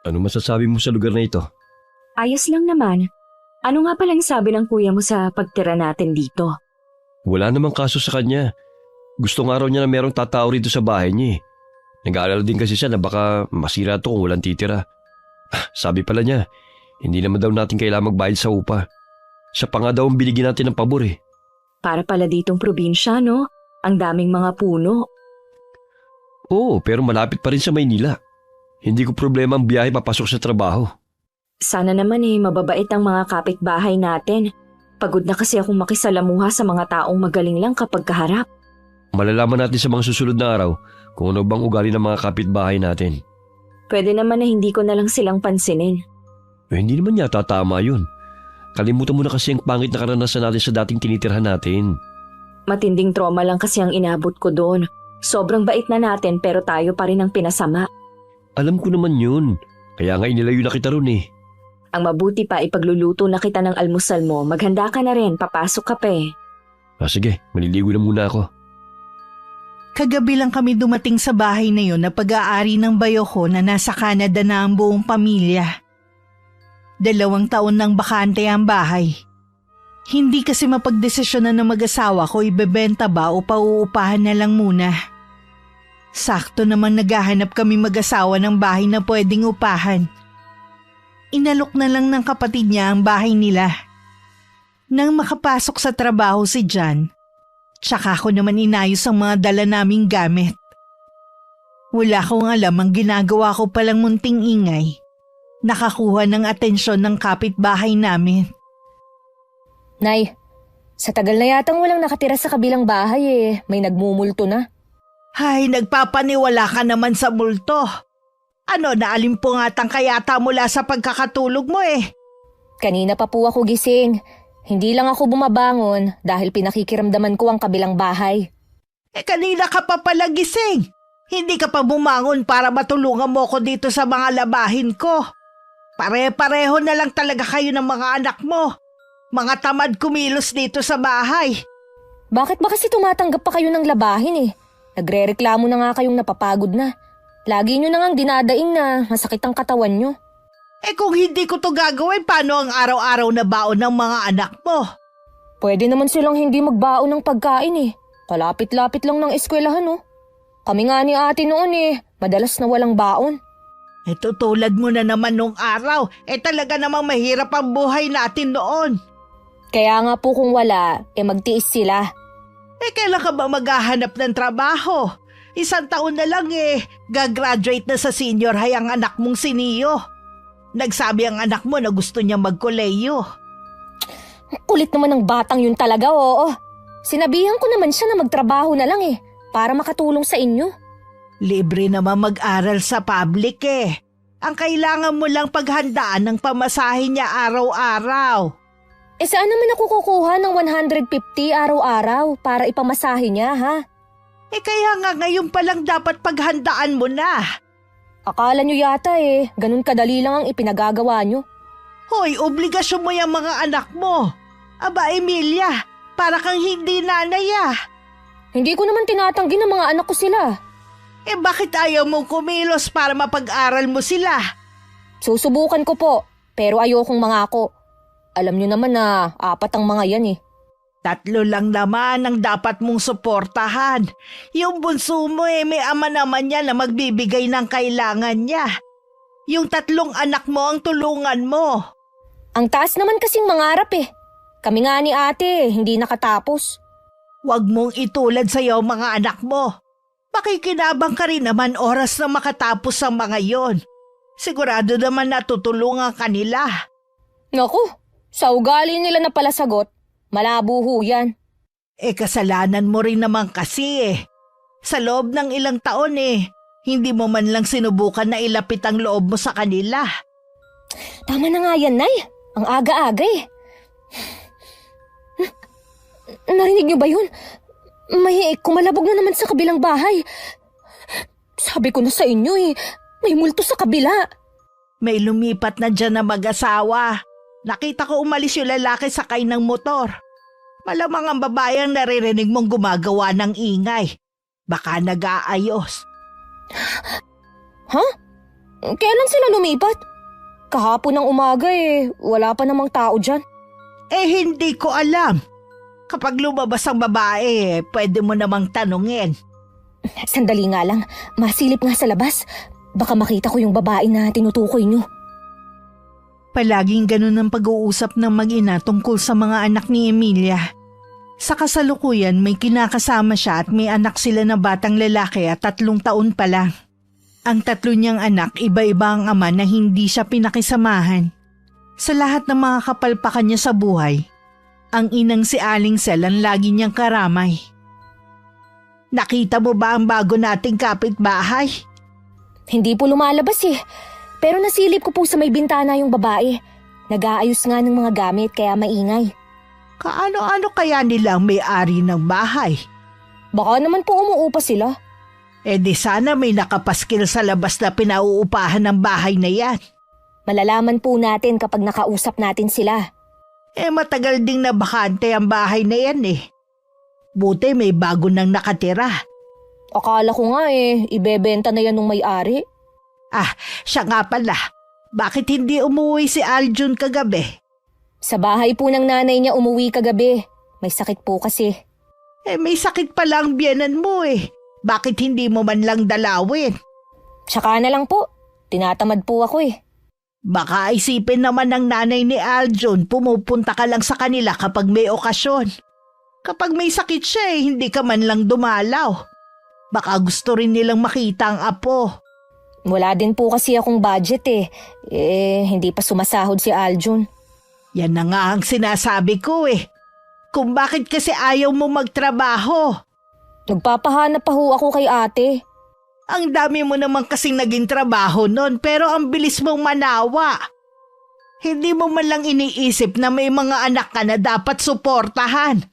Ano masasabi mo sa lugar na ito? Ayos lang naman. Ano nga palang sabi ng kuya mo sa pagtira natin dito? Wala namang kaso sa kanya. Gusto nga raw niya na merong tatao rito sa bahay niya eh. Nag-aalala din kasi siya na baka masira to kung walang titira. Sabi pala niya, hindi naman daw natin kailangang magbayad sa upa. Siya pa nga daw ang binigyan natin ng pabor eh. Para pala ditong probinsya, no? Ang daming mga puno. Oo, pero malapit pa rin sa Maynila. Hindi ko problema ang biyahe papasok sa trabaho. Sana naman mababait ang mga kapitbahay natin. Pagod na kasi akong makisalamuha sa mga taong magaling lang kapag kaharap. Malalaman natin sa mga susunod na araw kung ano bang ugali ng mga kapitbahay natin. Pwede naman na hindi ko na lang silang pansinin. Hindi naman yata tama yun. Kalimutan mo na kasi ang pangit na karanasan natin sa dating tinitirhan natin. Matinding trauma lang kasi ang inabot ko doon. Sobrang bait na natin pero tayo pa rin ang pinasama. Alam ko naman yun. Kaya nga inilayo na kita ron eh. Ang mabuti pa ipagluluto na kita ng almusal mo. Maghanda ka na rin, papasok ka pa eh. Sige, maliligo na muna ako. Kagabi lang kami dumating sa bahay na yun na pag-aari ng bayo ko na nasa Canada na ang buong pamilya. 2 taon nang bakante ang bahay. Hindi kasi mapagdesisyonan ng mag-asawa ko ibebenta ba o pauupahan na lang muna. Sakto namang naghahanap kami mag-asawa ng bahay na pwedeng upahan. Inalok na lang ng kapatid niya ang bahay nila. Nang makapasok sa trabaho si John, tsaka ko naman inayos ang mga dala naming gamit. Wala akong alam ang ginagawa ko palang munting ingay. Nakakuha ng atensyon ng kapitbahay namin. Nay, sa tagal na yatang walang nakatira sa kabilang bahay eh. May nagmumulto na. Ay, nagpapaniwala ka naman sa multo. Ano, naalimpungatan ka yata mula sa pagkakatulog mo eh. Kanina pa po ako gising. Hindi lang ako bumabangon dahil pinakikiramdaman ko ang kabilang bahay. Kanina ka pa pala gising. Hindi ka pa bumangon para matulungan mo ko dito sa mga labahin ko. Pare-pareho na lang talaga kayo ng mga anak mo. Mga tamad kumilos dito sa bahay. Bakit ba kasi tumatanggap pa kayo ng labahin eh? Nagre-reklamo na nga kayong napapagod na. Lagi nyo na ngang dinadaing na masakit ang katawan nyo. Kung hindi ko to gagawin, paano ang araw-araw na baon ng mga anak mo? Pwede naman silang hindi magbaon ng pagkain eh. Kalapit-lapit lang ng eskwelahan oh. Kami nga ni ate noon madalas na walang baon. Tulad mo na naman nung araw, talaga namang mahirap ang buhay natin noon. Kaya nga po kung wala, magtiis sila. Kailan ka ba maghahanap ng trabaho? 1 taon na lang gagraduate na sa senior high ang anak mong si Neo. Nagsabi ang anak mo na gusto niya magkoleyo. Kulit naman ng batang yun talaga, oo. Sinabihan ko naman siya na magtrabaho na lang para makatulong sa inyo. Libre naman mag-aral sa public Ang kailangan mo lang paghandaan ng pamasahe niya araw-araw. Saan naman ako kukuha ng 150 araw-araw para ipamasahe niya, ha? Kaya nga ngayon pa lang dapat paghandaan mo na. Akala nyo yata ganun kadali lang ang ipinagagawa nyo. Hoy, obligasyon mo yung mga anak mo. Aba, Emilia, para kang hindi nanay Hindi ko naman tinatanggi ng mga anak ko sila. Bakit ayaw mong kumilos para mapag-aral mo sila? Susubukan ko po, pero ayokong mangako. Alam nyo naman na 4 ang mga yan 3 lang naman ang dapat mong suportahan. Yung bunso mo may ama naman niya na magbibigay ng kailangan niya. Yung 3 anak mo ang tulungan mo. Ang taas naman kasing mangarap Kami nga ni ate hindi nakatapos. Huwag mong itulad sa'yo mga anak mo. Makikinabang ka rin naman oras na makatapos ang mga yon. Sigurado naman na tutulungan ka nila. Naku, sa ugali nila na pala sagot, malabo ho yan. Kasalanan mo rin naman kasi Sa loob ng ilang taon hindi mo man lang sinubukan na ilapit ang loob mo sa kanila. Tama na nga yan, Nay. Ang aga-aga Narinig niyo ba yun? May kumalabog na naman sa kabilang bahay. Sabi ko na sa inyo may multo sa kabila. May lumipat na dyan na mag-asawa. Nakita ko umalis yung lalaki sakay ng motor. Malamang ang babae ang naririnig mong gumagawa ng ingay. Baka nag-aayos. Ha? Kailan sila lumipat? Kahapon ng umaga wala pa namang tao dyan. Hindi ko alam. Kapag lumabas ang babae, pwede mo namang tanungin. Sandali nga lang, masilip nga sa labas. Baka makita ko yung babae na tinutukoy nyo. Palaging ganun ang pag-uusap ng mag-ina tungkol sa mga anak ni Emilia. Sa kasalukuyan, may kinakasama siya at may anak sila na batang lalaki at 3 taon pa lang. Ang 3 niyang anak, iba-iba ang ama na hindi siya pinakisamahan. Sa lahat ng mga kapalpakan niya sa buhay, ang inang si Aling Sel ang lagi niyang karamay. Nakita mo ba ang bago nating kapitbahay? Hindi po lumalabas Pero nasilip ko po sa may bintana yung babae. Nag-aayos nga ng mga gamit kaya maingay. Kaano-ano kaya nilang may-ari ng bahay? Baka naman po umuupa sila. Di sana may nakapaskil sa labas na pinauupahan ng bahay na yan. Malalaman po natin kapag nakausap natin sila. Matagal ding nabakante ang bahay na yan Buti may bago nang nakatira. Akala ko nga ibebenta na yan ng may-ari. Siya nga pala. Bakit hindi umuwi si Aljun kagabi? Sa bahay po ng nanay niya umuwi kagabi. May sakit po kasi. May sakit pala ang biyenan mo Bakit hindi mo man lang dalawin? Tsaka na lang po. Tinatamad po ako Baka isipin naman ng nanay ni Aljun, pumupunta ka lang sa kanila kapag may okasyon. Kapag may sakit siya hindi ka man lang dumalaw. Baka gusto rin nilang makita ang apo. Wala din po kasi akong budget hindi pa sumasahod si Aljun. Yan na nga ang sinasabi ko Kung bakit kasi ayaw mo magtrabaho. Nagpapahanap pa ho ako kay ate. Ang dami mo naman kasing naging trabaho nun pero ang bilis mong manawa. Hindi mo man lang iniisip na may mga anak ka na dapat suportahan.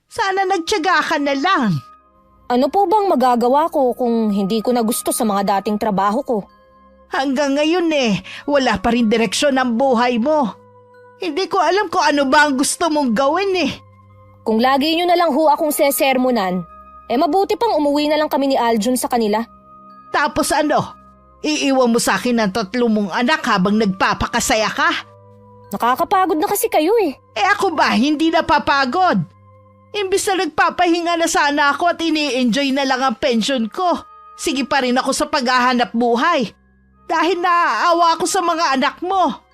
Sana nagtiyaga ka na lang. Ano po bang magagawa ko kung hindi ko na gusto sa mga dating trabaho ko? Hanggang ngayon wala pa rin direksyon ang buhay mo. Hindi ko alam kung ano ba ang gusto mong gawin Kung lagi nyo na lang ho akong sesermonan, mabuti pang umuwi na lang kami ni Aljun sa kanila. Tapos iiwan mo sa akin ang 3 mong anak habang nagpapakasaya ka? Nakakapagod na kasi kayo Ako ba hindi napapagod? Imbis na nagpapahinga na sana ako at ini-enjoy na lang ang pension ko. Sige pa rin ako sa paghahanap buhay. Dahil naaawa ako sa mga anak mo.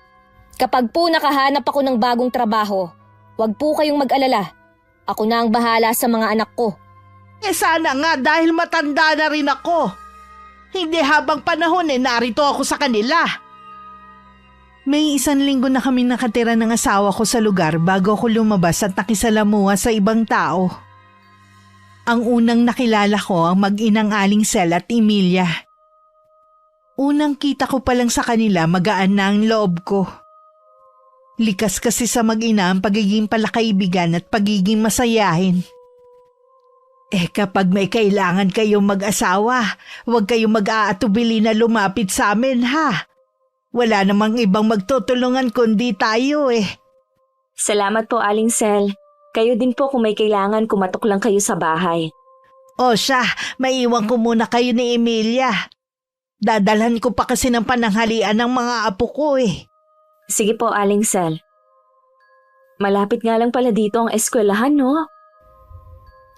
Kapag po nakahanap ako ng bagong trabaho, wag po kayong mag-alala. Ako na ang bahala sa mga anak ko. Sana nga dahil matanda na rin ako. Hindi habang panahon narito ako sa kanila. May 1 linggo na kami nakatira ng asawa ko sa lugar bago ako lumabas at nakisalamuha sa ibang tao. Ang unang nakilala ko ang mag-inang Aling Sel at Emilia. Unang kita ko pa lang sa kanila, magaan na ang loob ko. Likas kasi sa mag-ina ang pagiging palakaibigan at pagiging masayahin. Kapag may kailangan kayong mag-asawa, huwag kayong mag-aatubili na lumapit sa amin Wala namang ibang magtutulungan kundi tayo Salamat po, Aling Sel. Kayo din po kung may kailangan kumatok lang kayo sa bahay. Siya, maiwan ko muna kayo ni Emilia. Dadalhan ko pa kasi ng pananghalian ng mga apo ko Sige po, Aling Sel. Malapit nga lang pala dito ang eskwelahan, no?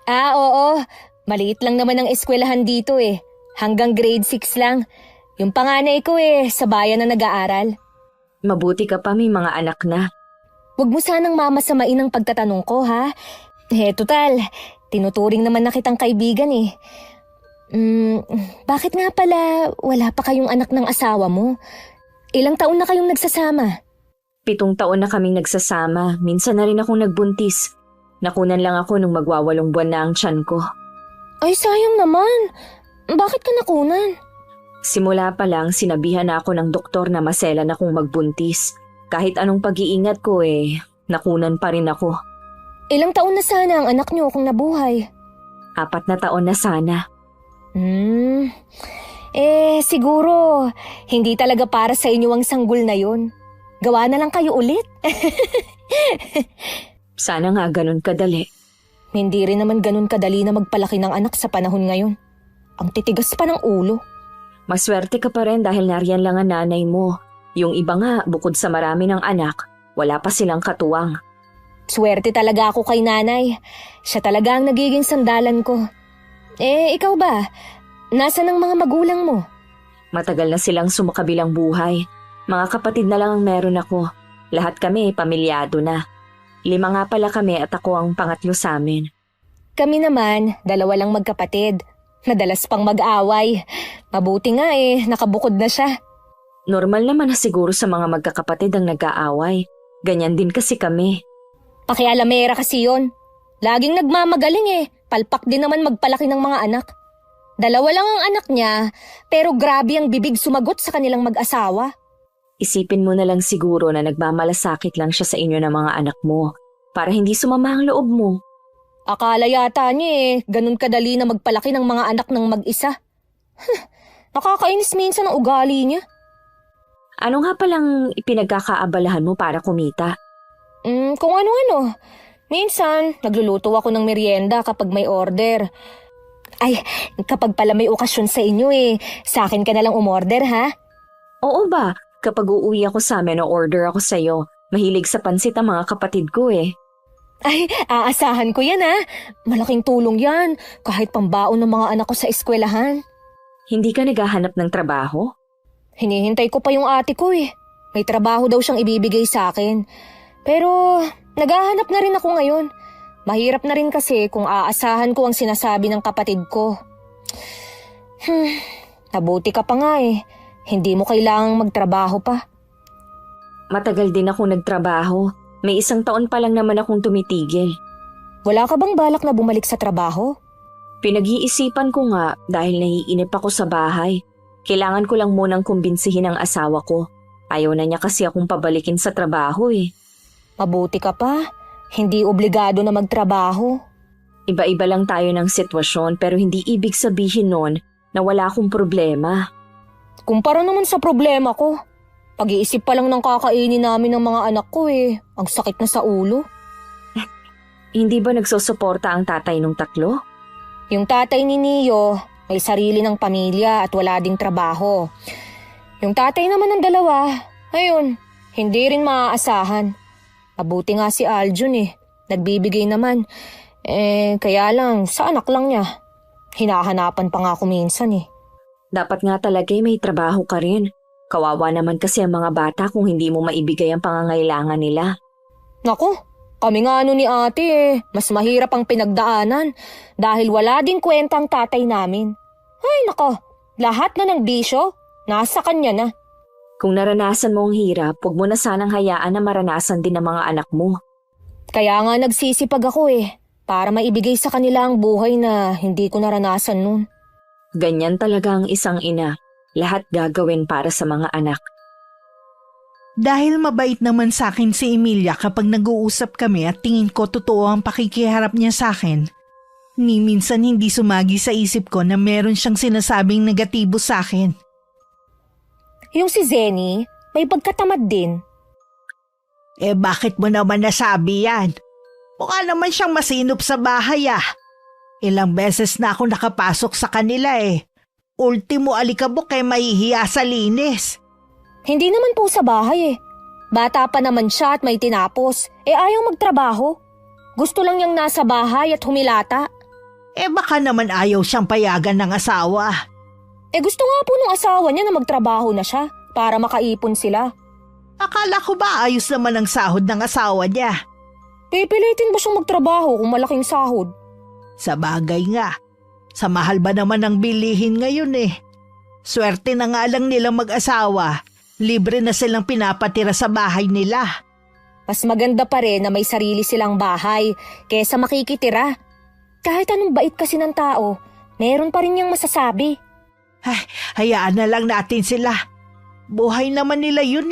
Oo. Maliit lang naman ang eskwelahan dito Hanggang grade 6 lang. Yung panganay ko sa bayan na nag-aaral. Mabuti ka pa may mga anak na. Huwag mo sanang mamasamain ang pagtatanong ko total, tinuturing naman na kitang kaibigan Bakit nga pala wala pa kayong anak ng asawa mo? Ilang taon na kayong nagsasama? 7 taon na kaming nagsasama. Minsan na rin akong nagbuntis. Nakunan lang ako nung magwa8 buwan na ang tiyan ko. Ay, sayang naman. Bakit ka nakunan? Simula pa lang sinabihan na ako ng doktor na maselan akong magbuntis. Kahit anong pag-iingat ko nakunan pa rin ako. Ilang taon na sana ang anak niyo kung nabuhay? 4 na taon na sana. Siguro, hindi talaga para sa inyo ang sanggol na yon. Gawa na lang kayo ulit. Sana nga ganun kadali. Hindi rin naman ganun kadali na magpalaki ng anak sa panahon ngayon. Ang titigas pa ng ulo. Maswerte ka pa rin dahil nariyan lang ang nanay mo. Yung iba nga, bukod sa marami ng anak, wala pa silang katuwang. Swerte talaga ako kay nanay. Siya talaga ang nagiging sandalan ko. Ikaw ba? Nasaan ang mga magulang mo? Matagal na silang sumakabilang buhay. Mga kapatid na lang ang meron ako. Lahat kami pamilyado na. 5 nga pala kami at ako ang pangatlo sa amin. Kami naman, 2 lang magkapatid. Madalas pang mag-away. Mabuti nga nakabukod na siya. Normal naman na siguro sa mga magkakapatid ang nag-aaway. Ganyan din kasi kami. Pakialamera kasi yun. Laging nagmamagaling Palpak din naman magpalaki ng mga anak. 2 lang ang anak niya, pero grabe ang bibig sumagot sa kanilang mag-asawa. Isipin mo na lang siguro na nagmamalasakit lang siya sa inyo ng mga anak mo para hindi sumama ang loob mo. Akala yata niya ganun kadali na magpalaki ng mga anak ng mag-isa. Nakakainis minsan ang ugali niya. Ano nga palang ipinagkakaabalahan mo para kumita? Kung ano-ano. Minsan, nagluluto ako ng merienda kapag may order. Ay, kapag pala may okasyon sa inyo sa akin ka na lang umorder ha? Oo ba? Kapag uuwi ako sa amin o order ako sa'yo, mahilig sa pansit ang mga kapatid ko Ay, aasahan ko yan ha. Malaking tulong yan, kahit pambaon ng mga anak ko sa eskwelahan. Hindi ka naghahanap ng trabaho? Hinihintay ko pa yung ate ko May trabaho daw siyang ibibigay sa akin. Pero naghahanap na rin ako ngayon. Mahirap na rin kasi kung aasahan ko ang sinasabi ng kapatid ko. Nabuti ka pa nga Hindi mo kailangang magtrabaho pa. Matagal din ako nagtrabaho. May 1 taon pa lang naman akong tumitigil. Wala ka bang balak na bumalik sa trabaho? Pinag-iisipan ko nga dahil naiinip ako sa bahay. Kailangan ko lang munang kumbinsihin ang asawa ko. Ayaw na niya kasi akong pabalikin sa trabaho Mabuti ka pa. Hindi obligado na magtrabaho. Iba-iba lang tayo ng sitwasyon pero hindi ibig sabihin nun na wala akong problema. Kumpara naman sa problema ko. Pag-iisip pa lang ng kakainin namin ng mga anak ko Ang sakit na sa ulo. Hindi ba nagsusuporta ang tatay nung 3? Yung tatay ni Neo, may sarili ng pamilya at wala ding trabaho. Yung tatay naman ng 2, ayun, hindi rin maaasahan. Mabuti nga si Aljun nagbibigay naman. Kaya lang, sa anak lang niya. Hinahanapan pa nga ako minsan Dapat nga talaga may trabaho ka rin. Kawawa naman kasi ang mga bata kung hindi mo maibigay ang pangangailangan nila. Naku, kami nga ni ate mas mahirap ang pinagdaanan dahil wala ding kwenta ang tatay namin. Ay nako, lahat na ng bisyo, nasa kanya na. Kung naranasan mo ang hirap, huwag mo na sanang hayaan na maranasan din ng mga anak mo. Kaya nga nagsisipag ako para maibigay sa kanila ang buhay na hindi ko naranasan nun. Ganyan talaga ang isang ina. Lahat gagawin para sa mga anak. Dahil mabait naman sa akin si Emilia kapag nag-uusap kami at tingin ko totoo ang pakikiharap niya sa akin, ni minsan hindi sumagi sa isip ko na meron siyang sinasabing negatibo sa akin. Yung si Zenny, may pagkatamad din. Bakit mo naman nasabi yan? Mukha naman siyang masinop sa bahay Ilang beses na ako nakapasok sa kanila Ultimo alikabok mahihiya sa linis. Hindi naman po sa bahay Bata pa naman siya at may tinapos. Ayaw magtrabaho. Gusto lang niyang nasa bahay at humilata. Baka naman ayaw siyang payagan ng asawa. Gusto nga po ng asawa niya na magtrabaho na siya para makaipon sila. Akala ko ba ayos naman ang sahod ng asawa niya? Pipilitin ba siyang magtrabaho kung malaking sahod? Sa bagay nga. Sa mahal ba naman ang bilihin ngayon Swerte na nga lang nilang mag-asawa. Libre na silang pinapatira sa bahay nila. Mas maganda pa rin na may sarili silang bahay kesa makikitira. Kahit anong bait kasi ng tao, meron pa rin niyang masasabi. Hayaan na lang natin sila. Buhay naman nila yun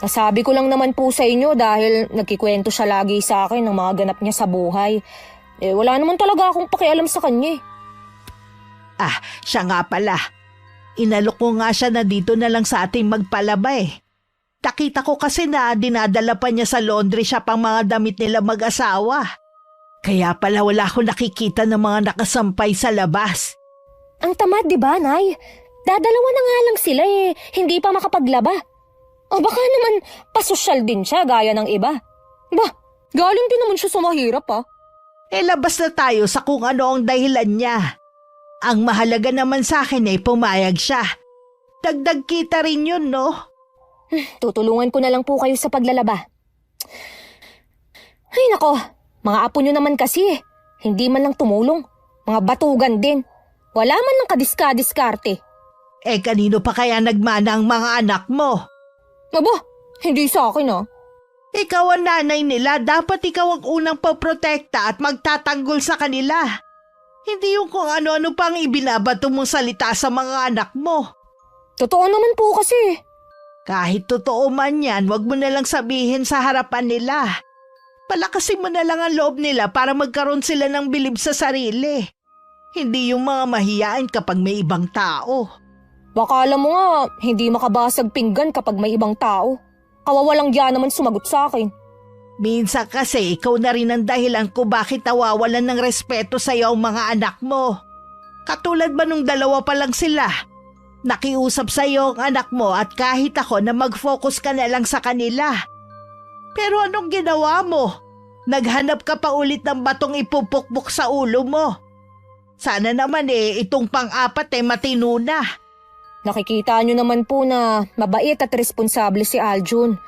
Nasabi ko lang naman po sa inyo dahil nagkikwento siya lagi sa akin ng mga ganap niya sa buhay. Wala naman talaga akong pakialam sa kanya Siya nga pala. Inalok ko nga siya na dito na lang sa ating magpalaba Nakita ko kasi na dinadala pa niya sa laundry shop ang mga damit nila mag-asawa. Kaya pala wala akong nakikita ng mga nakasampay sa labas. Ang tamad, di ba, Nay? Dadalawa na nga lang sila hindi pa makapaglaba. O baka naman pasosyal din siya gaya ng iba. Ba, galing din naman siya sa mahirap Labas na tayo sa kung ano ang dahilan niya. Ang mahalaga naman sa akin ay pumayag siya. Dagdag kita rin yun, no? Tutulungan ko na lang po kayo sa paglalaba. Ay nako, mga apo nyo naman kasi hindi man lang tumulong. Mga batugan din. Wala man lang kadiska-diskarte. Kanino pa kaya nagmana ang mga anak mo? Aba, hindi sa akin Ikaw ang nanay nila, dapat ikaw ang unang paprotekta at magtatanggol sa kanila. Hindi yung kung ano-ano pang ibinabato mong salita sa mga anak mo. Totoo naman po kasi. Kahit totoo man yan, wag mo na lang sabihin sa harapan nila. Palakasin mo na lang ang loob nila para magkaroon sila ng bilib sa sarili. Hindi yung mga mahiyain kapag may ibang tao. Baka alam mo nga, hindi makabasag pinggan kapag may ibang tao. Kawawalang diyan naman sumagot sa akin. Minsan kasi ikaw na rin ang dahilan ko bakit nawawalan ng respeto sa iyo ang mga anak mo. Katulad ba nung dalawa pa lang sila? Nakiusap sa iyo ang anak mo at kahit ako na mag-focus ka na lang sa kanila. Pero anong ginawa mo? Naghanap ka pa ulit ng batong ipupukpok sa ulo mo. Sana naman itong pang-apat matino na. Nakikita nyo naman po na mabait at responsable si Aljun.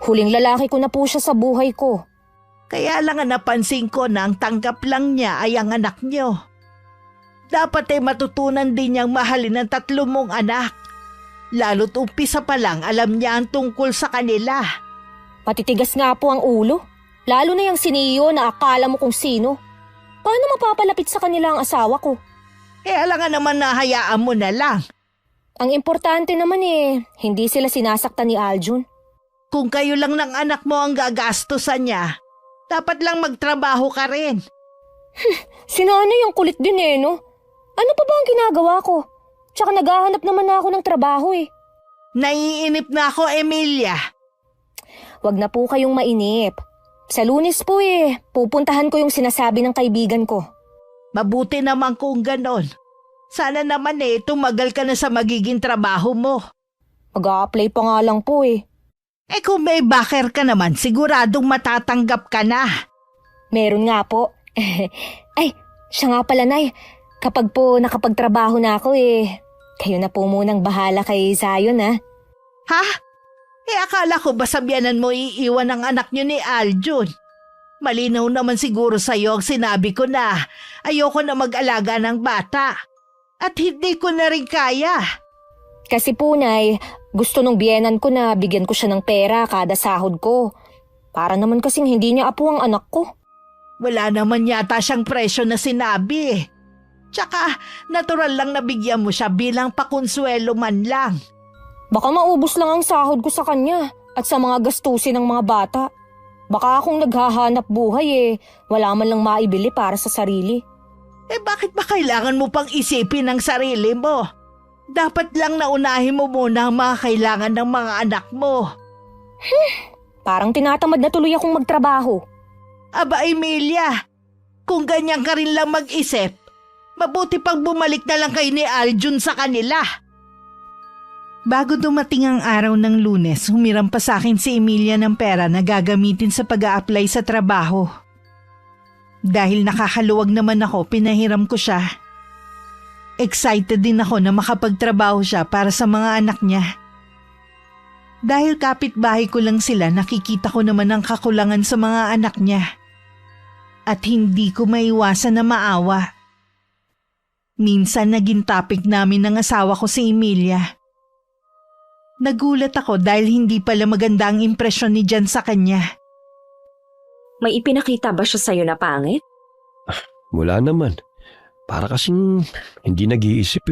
Huling lalaki ko na po siya sa buhay ko. Kaya lang napansin ko na ang tanggap lang niya ay ang anak niyo. Dapat matutunan din niyang mahalin ang 3 mong anak. Lalo't umpisa pa lang alam niya ang tungkol sa kanila. Matitigas nga po ang ulo. Lalo na yung siniyo na akala mo kung sino. Paano mapapalapit sa kanila ang asawa ko? Alangan naman nahayaan mo na lang. Ang importante naman hindi sila sinasaktan ni Aljun. Kung kayo lang ng anak mo ang gagastusan niya, dapat lang magtrabaho ka rin. Si nanay ang kulit din no? Ano pa ba ang ginagawa ko? Tsaka naghahanap naman na ako ng trabaho Naiinip na ako, Emilia. Wag na po kayong mainip. Sa Lunes po pupuntahan ko yung sinasabi ng kaibigan ko. Mabuti naman kung ganon. Sana naman tumagal ka na sa magiging trabaho mo. Mag-a-apply pa nga lang po Kung may backer ka naman, siguradong matatanggap ka na. Meron nga po. Ay, siya nga pala, Nay. Kapag po nakapagtrabaho na ako kayo na po munang bahala kay Zion Ha? Akala ko ba sabyanan mo iiwan ang anak niyo ni Aljun? Malinaw naman siguro sa'yo ang sinabi ko na ayoko na mag-alaga ng bata. At hindi ko na rin kaya. Kasi po, Nay, gusto nung biyenan ko na bigyan ko siya ng pera kada sahod ko. Para naman kasing hindi niya apo ang anak ko. Wala naman yata siyang presyo na sinabi Tsaka, natural lang na bigyan mo siya bilang pakonsuelo man lang. Baka maubos lang ang sahod ko sa kanya at sa mga gastusin ng mga bata. Baka akong naghahanap buhay wala man lang maibili para sa sarili. Bakit ba kailangan mo pang isipin ang sarili mo? Dapat lang naunahin mo muna ang mga kailangan ng mga anak mo. Parang tinatamad na tuloy akong magtrabaho. Aba, Emilia, kung ganyan ka rin lang mag-isip, mabuti pang bumalik na lang kayo ni Aljun sa kanila. Bago dumating ang araw ng Lunes, humiram pa sa akin si Emilia ng pera na gagamitin sa pag-a-apply sa trabaho. Dahil nakakaluwag naman ako, pinahiram ko siya. Excited din ako na makapagtrabaho siya para sa mga anak niya. Dahil kapitbahay ko lang sila, nakikita ko naman ang kakulangan sa mga anak niya. At hindi ko maiwasan na maawa. Minsan naging topic namin ng asawa ko si Emilia. Nagulat ako dahil hindi pala maganda ang impresyon ni Jan sa kanya. May ipinakita ba siya sa'yo na pangit? Wala naman. Para kasing hindi nag-iisip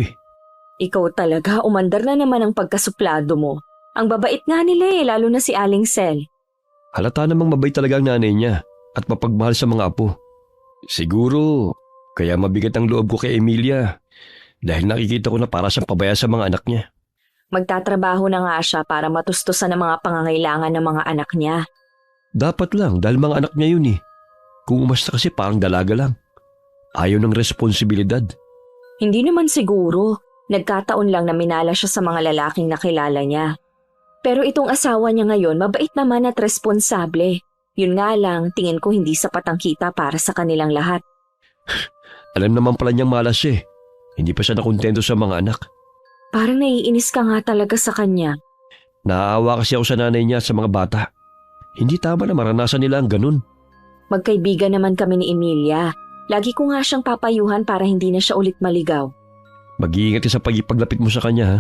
Ikaw talaga, umandar na naman ang pagkasuplado mo. Ang babait nga nila lalo na si Aling Sel. Halata namang mabait talaga ang nanay niya at mapagmahal sa mga apo. Siguro, kaya mabigat ang loob ko kay Emilia dahil nakikita ko na para siyang pabaya sa mga anak niya. Magtatrabaho na nga siya para matustusan ang mga pangangailangan ng mga anak niya. Dapat lang dahil mga anak niya yun Kung umasta kasi parang dalaga lang. Ayaw ng responsibilidad. Hindi naman siguro. Nagkataon lang na minala siya sa mga lalaking nakilala niya. Pero itong asawa niya ngayon mabait naman at responsable. Yun nga lang, tingin ko hindi sapat ang kita para sa kanilang lahat. Alam naman pala niyang malas siya eh. Hindi pa siya nakontento sa mga anak. Parang naiinis ka nga talaga sa kanya. Naaawa kasi ako sa nanay niya at sa mga bata. Hindi tama na maranasan nila ang ganun. Magkaibigan naman kami ni Emilia. Lagi ko nga siyang papayuhan para hindi na siya ulit maligaw. Mag-iingat ka sa paglapit mo sa kanya ha.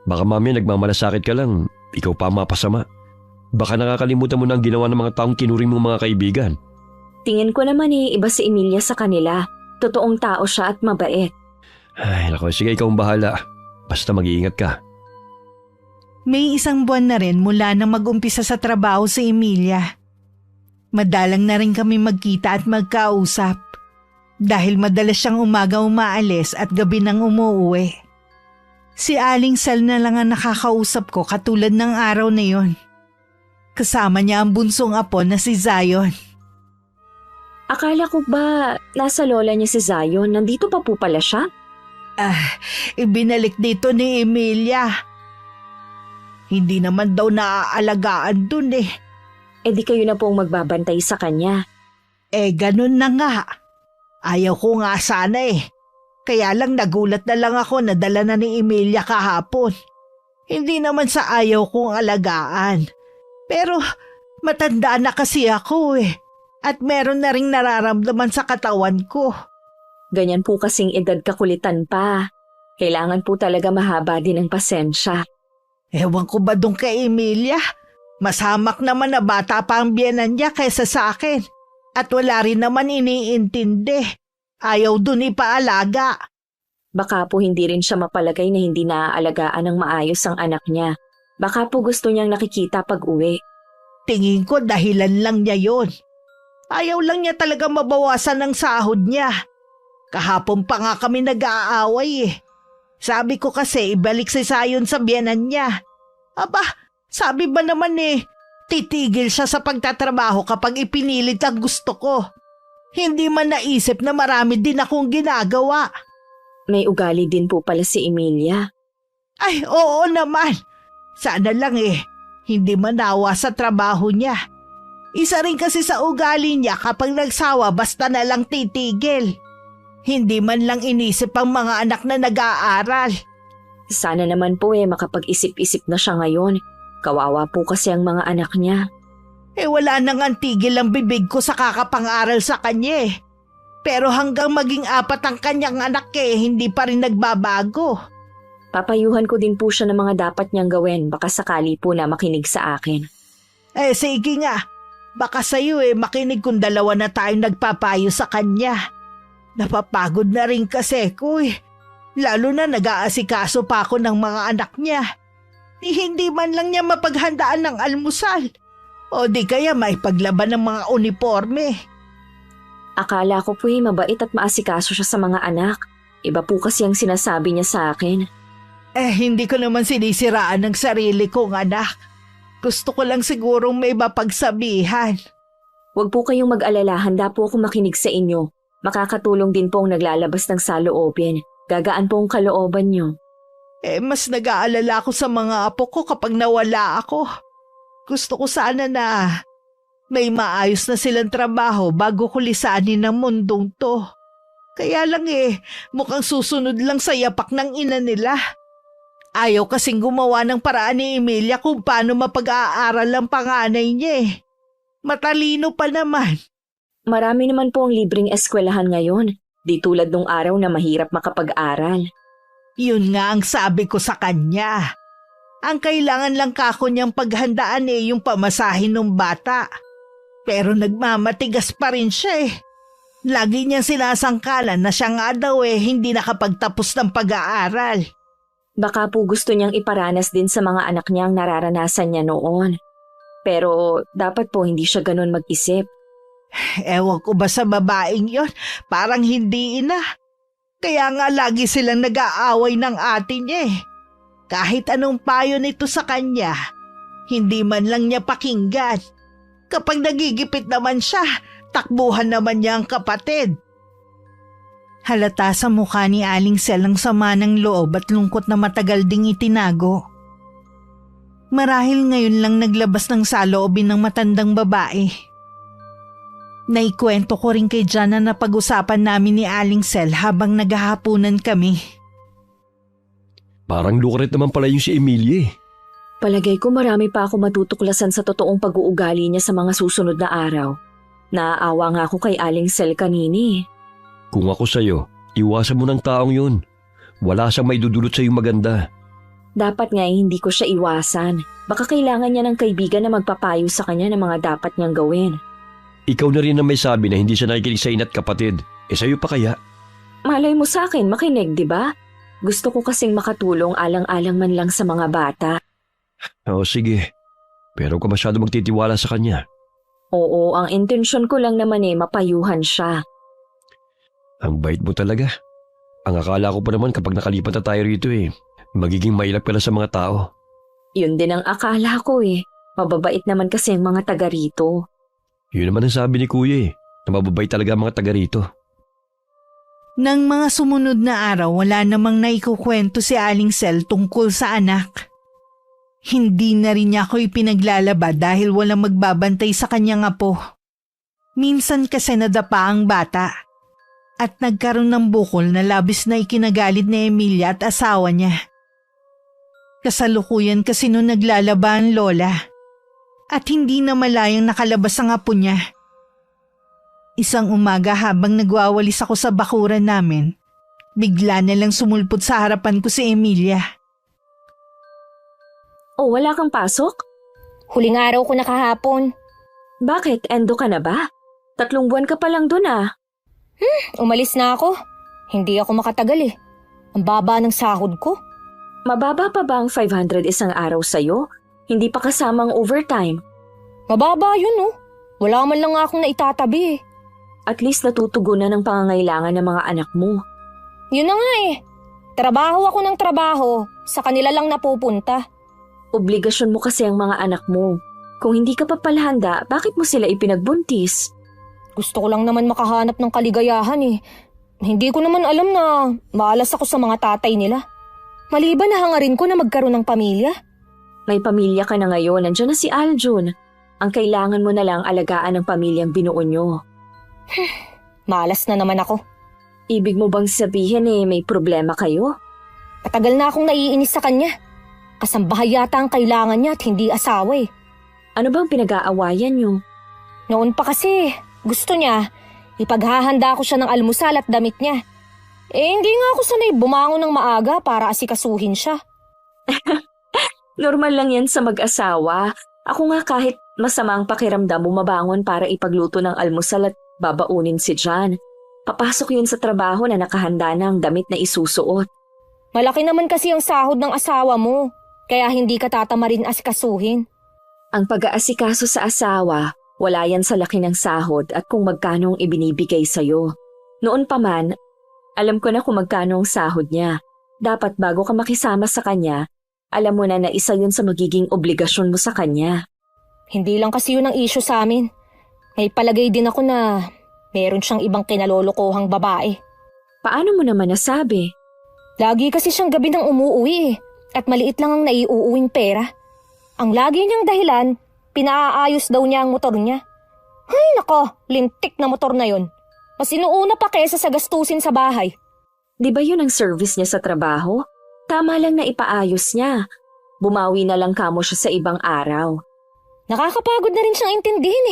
Baka mamaya nagmamalasakit ka lang, ikaw pa mapasama. Baka nakakalimutan mo na ang ginawa ng mga taong kinuring mong mga kaibigan. Tingin ko naman iba si Emilia sa kanila. Totoong tao siya at mabait. Ay, naku, sige ikaw ang bahala. Basta mag-iingat ka. May 1 buwan na rin mula nang mag-umpisa sa trabaho si Emilia. Madalang na rin kami magkita at magkausap. Dahil madalas siyang umaga umaalis at gabi nang umuuwi. Si Aling Sal na lang ang nakakausap ko katulad ng araw na yon. Kasama niya ang bunsong apo na si Zion. Akala ko ba nasa lola niya si Zion? Nandito pa po pala siya? Ibinalik dito ni Emilia. Hindi naman daw naaalagaan dun eh. Eh di kayo na pong magbabantay sa kanya. Ganun na nga. Ayaw ko nga sana eh. Kaya lang nagulat na lang ako na dala na ni Emilia kahapon. Hindi naman sa ayaw kong alagaan. Pero matanda na kasi ako eh. At meron na ring nararamdaman sa katawan ko. Ganyan po kasing edad kakulitan pa. Kailangan po talaga mahaba din ang pasensya. Ewan ko ba dun kay Emilia? Mas hamak naman na bata pa ang biyenan niya kaysa sa akin. At wala rin naman iniintindi. Ayaw dun ipaalaga. Baka po hindi rin siya mapalagay na hindi naaalagaan ng maayos ang anak niya. Baka po gusto niyang nakikita pag-uwi. Tingin ko dahilan lang niya yon. Ayaw lang niya talaga mabawasan ng sahod niya. Kahapon pa nga kami nag-aaway eh. Sabi ko kasi ibalik si Zion sa biyenan niya. Aba, sabi ba naman titigil siya sa pagtatrabaho kapag ipinilit ang gusto ko. Hindi man naisip na marami din akong ginagawa. May ugali din po pala si Emilia. Ay, oo naman. Sana lang hindi manawa sa trabaho niya. Isa rin kasi sa ugali niya kapag nagsawa basta na lang titigil. Hindi man lang inisip ang mga anak na nag-aaral. Sana naman po makapag-isip-isip na siya ngayon. Kawawa po kasi ang mga anak niya. Wala nang tigil ang bibig ko sa kakapang-aral sa kanya Pero hanggang maging 4 ang kanyang anak hindi pa rin nagbabago. Papayuhan ko din po siya ng mga dapat niyang gawin. Baka sakali po na makinig sa akin. Sige nga. Baka sa'yo makinig kung 2 na tayong nagpapayo sa kanya. Napapagod na rin kasi ko Lalo na nag-aasikaso pa ako ng mga anak niya. Hindi man lang niya mapaghandaan ng almusal. O di kaya maipaglaban ng mga uniforme. Akala ko po mabait at maasikaso siya sa mga anak. Iba po kasi ang sinasabi niya sa akin. Hindi ko naman sinisiraan ng sarili kong anak. Gusto ko lang sigurong may mapagsabihan. Huwag po kayong mag-alala, handa po ako makinig sa inyo. Makakatulong din po ang naglalabas ng saloobin. Gagaan po ang kalooban niyo. Mas nag-aalala ako sa mga apo ko kapag nawala ako. Gusto ko sana na may maayos na silang trabaho bago ko lisanin ang mundong to. Kaya lang mukhang susunod lang sa yapak ng ina nila. Ayaw kasing gumawa ng paraan ni Emilia kung paano mapag-aaral ang panganay niya Matalino pa naman. Marami naman po ang libreng eskwelahan ngayon. Di tulad nung araw na mahirap makapag-aral. Yun nga ang sabi ko sa kanya. Ang kailangan lang kako niyang paghandaan yung pamasahin ng bata. Pero nagmamatigas pa rin siya Lagi niyang sinasangkalan na siya nga daw hindi nakapagtapos ng pag-aaral. Baka po gusto niyang iparanas din sa mga anak niya ang nararanasan niya noon. Pero dapat po hindi siya ganun mag-isip. Ewan ko ba sa babaeng yon, parang hindi ina. Kaya nga lagi silang nag-aaway ng ate niya Kahit anong payo nito sa kanya, hindi man lang niya pakinggan. Kapag nagigipit naman siya, takbuhan naman niya ang kapatid. Halata sa mukha ni Aling Sel ang sama ng loob at lungkot na matagal ding itinago. Marahil ngayon lang naglabas ng saloobin ng matandang babae. Naikwento ko rin kay John na napag-usapan namin ni Aling Sel habang naghahapunan kami. Parang lukaret naman pala yung si Emilia eh. Palagay ko marami pa ako matutuklasan sa totoong pag-uugali niya sa mga susunod na araw. Naaawa nga ako kay Aling Sel kanini. Kung ako sa'yo, iwasan mo ng taong yun. Wala siyang maidudulot sa'yo maganda. Dapat nga hindi ko siya iwasan. Baka kailangan niya ng kaibigan na magpapayo sa kanya ng mga dapat niyang gawin. Ikaw na rin ang may sabi na hindi siya nakikinig sa ina't kapatid. Sa'yo pa kaya? Malay mo sa akin, makinig, di ba? Gusto ko kasing makatulong alang-alang man lang sa mga bata. Oo, sige. Pero ka masyado magtitiwala sa kanya. Oo, ang intensyon ko lang naman mapayuhan siya. Ang bait mo talaga. Ang akala ko pa naman kapag nakalipat na tayo rito magiging mailap ka na sa mga tao. Yun din ang akala ko Mababait naman kasi ang mga taga rito. Yun naman ang sabi ni Kuya na mababait talaga ang mga taga rito. Nang mga sumunod na araw, wala namang naikukwento si Aling Sel tungkol sa anak. Hindi na rin niya ako ipinaglalaba dahil walang magbabantay sa kanyang apo. Minsan kasi nadapa ang bata at nagkaroon ng bukol na labis na ikinagalit ni Emilia at asawa niya. Kasalukuyan kasi noon naglalaba ang lola at hindi na malayang nakalabas ang apo niya. Isang umaga habang nagwawalis ako sa bakuran namin, bigla na lang sumulpot sa harapan ko si Emilia. Oh, wala kang pasok? Huling araw ko na kahapon. Bakit? Endo ka na ba? 3 buwan ka pa lang dun Umalis na ako. Hindi ako makatagal Ang baba ng sahod ko. Mababa pa ba ang 500 isang araw sa'yo? Hindi pa kasamang overtime. Mababa yun Wala man lang akong naitatabi At least natutugunan ng pangangailangan ng mga anak mo. Yun na nga Trabaho ako ng trabaho. Sa kanila lang napupunta. Obligasyon mo kasi ang mga anak mo. Kung hindi ka pa pala handa, bakit mo sila ipinagbuntis? Gusto ko lang naman makahanap ng kaligayahan Hindi ko naman alam na maalas ako sa mga tatay nila. Maliban na hangarin ko na magkaroon ng pamilya. May pamilya ka na ngayon, nandiyan na si Aljun. Ang kailangan mo na lang alagaan ng pamilyang binuo nyo. Malas na naman ako. Ibig mo bang sabihin may problema kayo? Patagal na akong naiinis sa kanya. Kasambahay yata ang kailangan niya at hindi asawa Ano bang pinag-aawayan nyo? Noon pa kasi, gusto niya, ipaghahanda ko siya ng almusal at damit niya. Hindi nga ako sanay bumangon ng maaga para asikasuhin siya. Normal lang yan sa mag-asawa. Ako nga kahit masama ang pakiramdam mo mabangon para ipagluto ng almusal at babaunin si John. Papasok yun sa trabaho na nakahanda na ang damit na isusuot. Malaki naman kasi ang sahod ng asawa mo, kaya hindi ka tatamarin asikasuhin. Ang pag-aasikaso sa asawa, wala yan sa laki ng sahod at kung magkano ang ibinibigay sa'yo. Noon pa man, alam ko na kung magkano ang sahod niya. Dapat bago ka makisama sa kanya, alam mo na isa yun sa magiging obligasyon mo sa kanya. Hindi lang kasi yun ang issue sa amin. May palagay din ako na meron siyang ibang kinalolokohang babae. Paano mo naman nasabi? Lagi kasi siyang gabi nang umuuwi at maliit lang ang naiuuwing pera. Ang lagi niyang dahilan, pinaaayos daw niya ang motor niya. Ay nako, lintik na motor na yon. Mas inuuna pa kesa sa gastusin sa bahay. Di ba yun ang service niya sa trabaho? Tama lang na ipaayos niya. Bumawi na lang kamo siya sa ibang araw. Nakakapagod na rin siyang intindihin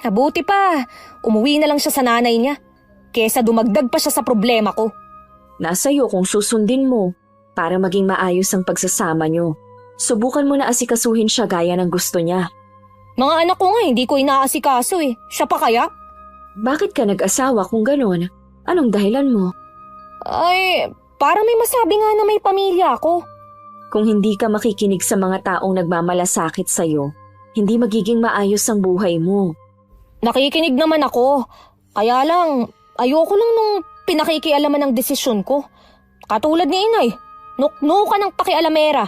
Mabuti pa, umuwi na lang siya sa nanay niya. Kesa dumagdag pa siya sa problema ko. Nasa iyo kung susundin mo para maging maayos ang pagsasama niyo. Subukan mo na asikasuhin siya gaya ng gusto niya. Mga anak ko nga hindi ko inaasikaso Siya pa kaya? Bakit ka nag-asawa kung ganon? Anong dahilan mo? Ay, para may masabi nga na may pamilya ako. Kung hindi ka makikinig sa mga taong nagmamalasakit sa'yo, hindi magiging maayos ang buhay mo. Nakikinig naman ako. Kaya lang, ayoko lang nung pinakikialaman ng desisyon ko. Katulad ni inay, nuknukan ng pakialamera.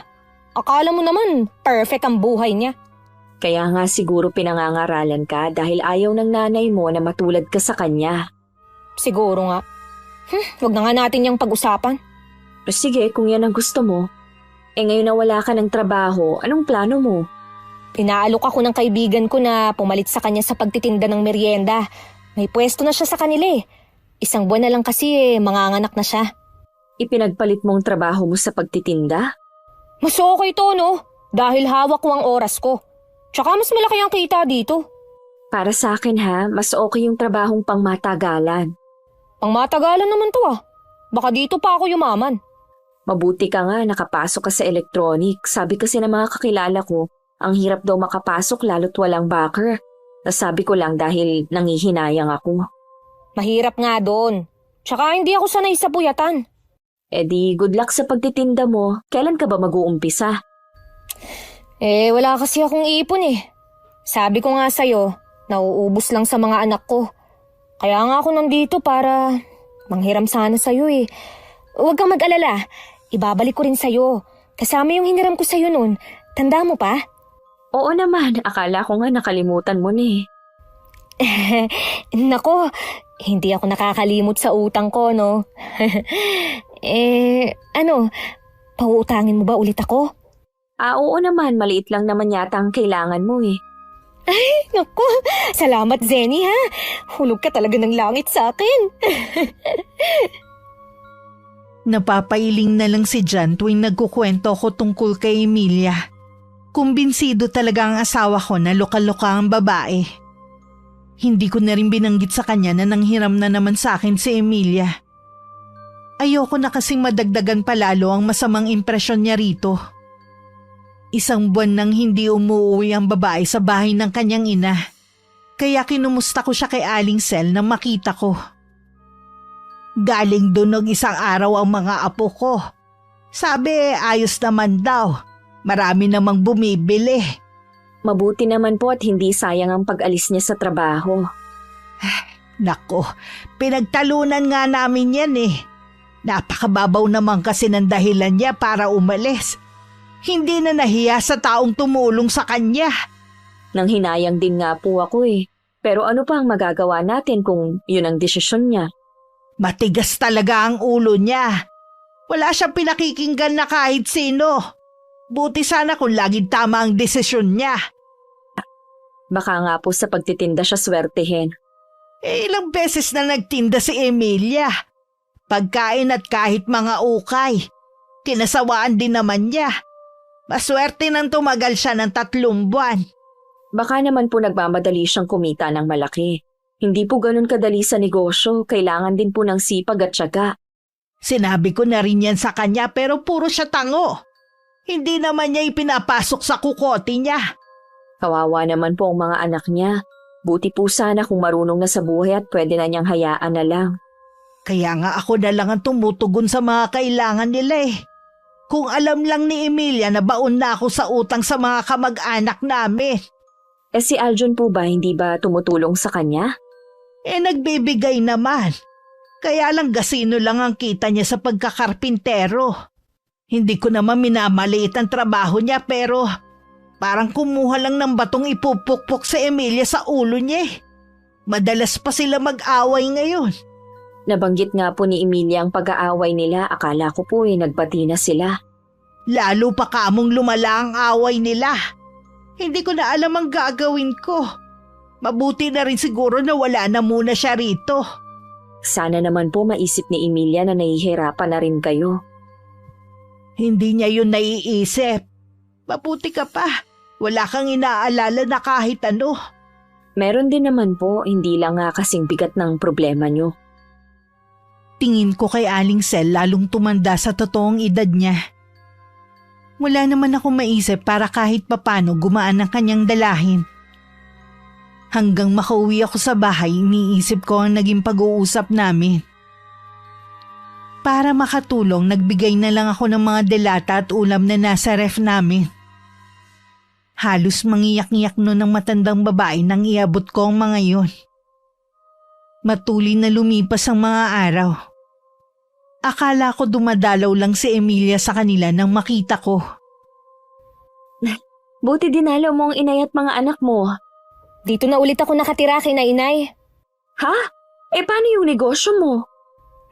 Akala mo naman, perfect ang buhay niya. Kaya nga siguro pinangangaralan ka dahil ayaw ng nanay mo na matulad ka sa kanya. Siguro nga. Wag na nga natin yung pag-usapan. O sige, kung yan ang gusto mo. Ngayon na wala ka ng trabaho, anong plano mo? Pinaalok ako ng kaibigan ko na pumalit sa kanya sa pagtitinda ng merienda. May pwesto na siya sa kanila eh. Isang buwan na lang kasi manganganak na siya. Ipinagpalit mong trabaho mo sa pagtitinda? Mas okay to, no? Dahil hawak ko ang oras ko. Tsaka mas malaki ang kita dito. Para sa akin ha, mas okay yung trabahong pangmatagalan. Pangmatagalan naman to ah. Baka dito pa ako yumaman. Mabuti ka nga nakapasok ka sa electronic. Sabi kasi ng mga kakilala ko, ang hirap daw makapasok lalo't walang backer. Nasabi ko lang dahil nangihinayang ako. Mahirap nga doon. Tsaka hindi ako sanay sa puyatan. Di good luck sa pagtitinda mo. Kailan ka ba mag-uumpisa? Wala kasi akong ipon eh. Sabi ko nga sa'yo, nauubos lang sa mga anak ko. Kaya nga ako nandito para manghiram sana sa'yo eh. Huwag kang mag-alala. Ibabalik ko rin sa'yo. Kasama yung hiniram ko sa'yo noon. Tanda mo pa? Oo naman, akala ko nga nakalimutan mo na Nako, hindi ako nakakalimot sa utang ko, no? Pauutangin mo ba ulit ako? Oo naman, maliit lang naman yata ang kailangan mo eh. Naku, salamat Zenny ha. Hulog ka talaga ng langit sa akin. Napapailing na lang si Jan tuwing nagkukwento ko tungkol kay Emilia. Kumbinsido talaga ang asawa ko na lokal-loka ang babae. Hindi ko na rin binanggit sa kanya na nanghiram na naman sa akin si Emilia. Ayoko na kasing madagdagan palalo ang masamang impresyon niya rito. Isang buwan nang hindi umuwi ang babae sa bahay ng kanyang ina. Kaya kinumusta ko siya kay Aling Sel nang makita ko. Galing doon ng isang araw ang mga apo ko. Sabi ayos naman daw. Marami namang bumibili. Mabuti naman po at hindi sayang ang pag-alis niya sa trabaho. Nako, pinagtalunan nga namin yan eh. Napakababaw naman kasi ng dahilan niya para umalis. Hindi na nahiya sa taong tumulong sa kanya. Nang hinayang din nga po ako eh. Pero ano pa ang magagawa natin kung yun ang desisyon niya? Matigas talaga ang ulo niya. Wala siyang pinakikinggan na kahit sino. Buti sana kung laging tama ang desisyon niya. Baka nga po sa pagtitinda siya swertehin. Ilang beses na nagtinda si Emilia. Pagkain at kahit mga ukay. Kinasawaan din naman niya. Maswerte nang tumagal siya ng 3 buwan. Baka naman po nagmamadali siyang kumita ng malaki. Hindi po ganun kadali sa negosyo. Kailangan din po ng sipag at tiyaga. Sinabi ko na rin yan sa kanya pero puro siya tango. Hindi naman niya ipinapasok sa kukote niya. Kawawa naman po ang mga anak niya. Buti po sana kung marunong na sa buhay at pwede na niyang hayaan na lang. Kaya nga ako na lang ang tumutugon sa mga kailangan nila eh. Kung alam lang ni Emilia na baon na ako sa utang sa mga kamag-anak namin. Si Aljun po ba hindi ba tumutulong sa kanya? Nagbibigay naman. Kaya lang gasino lang ang kita niya sa pagkakarpintero. Hindi ko naman minamaliit ang trabaho niya pero parang kumuha lang ng batong ipupukpok sa Emilia sa ulo niya. Madalas pa sila mag-away ngayon. Nabanggit nga po ni Emilia ang pag-aaway nila. Akala ko po nagbati na sila. Lalo pa kamong lumala ang away nila. Hindi ko na alam ang gagawin ko. Mabuti na rin siguro na wala na muna siya rito. Sana naman po maisip ni Emilia na nahihirapan na rin kayo. Hindi niya yun naiisip. Mabuti ka pa. Wala kang inaalala na kahit ano. Meron din naman po, hindi lang nga kasing bigat ng problema niyo. Tingin ko kay Aling Sel lalong tumanda sa totoong edad niya. Wala naman akong maisip para kahit papano gumaan ang kanyang dalahin. Hanggang makauwi ako sa bahay, iniisip ko ang naging pag-uusap namin. Para makatulong, nagbigay na lang ako ng mga delata at ulam na nasa ref namin. Halos mangiyak-ngiyak noon ng matandang babae nang iabot ko ang mga yon. Matuloy na lumipas ang mga araw. Akala ko dumadalaw lang si Emilia sa kanila nang makita ko. Buti dinalaw mo ang inay at mga anak mo. Dito na ulit ako nakatira kay na inay. Ha? Paano yung negosyo mo?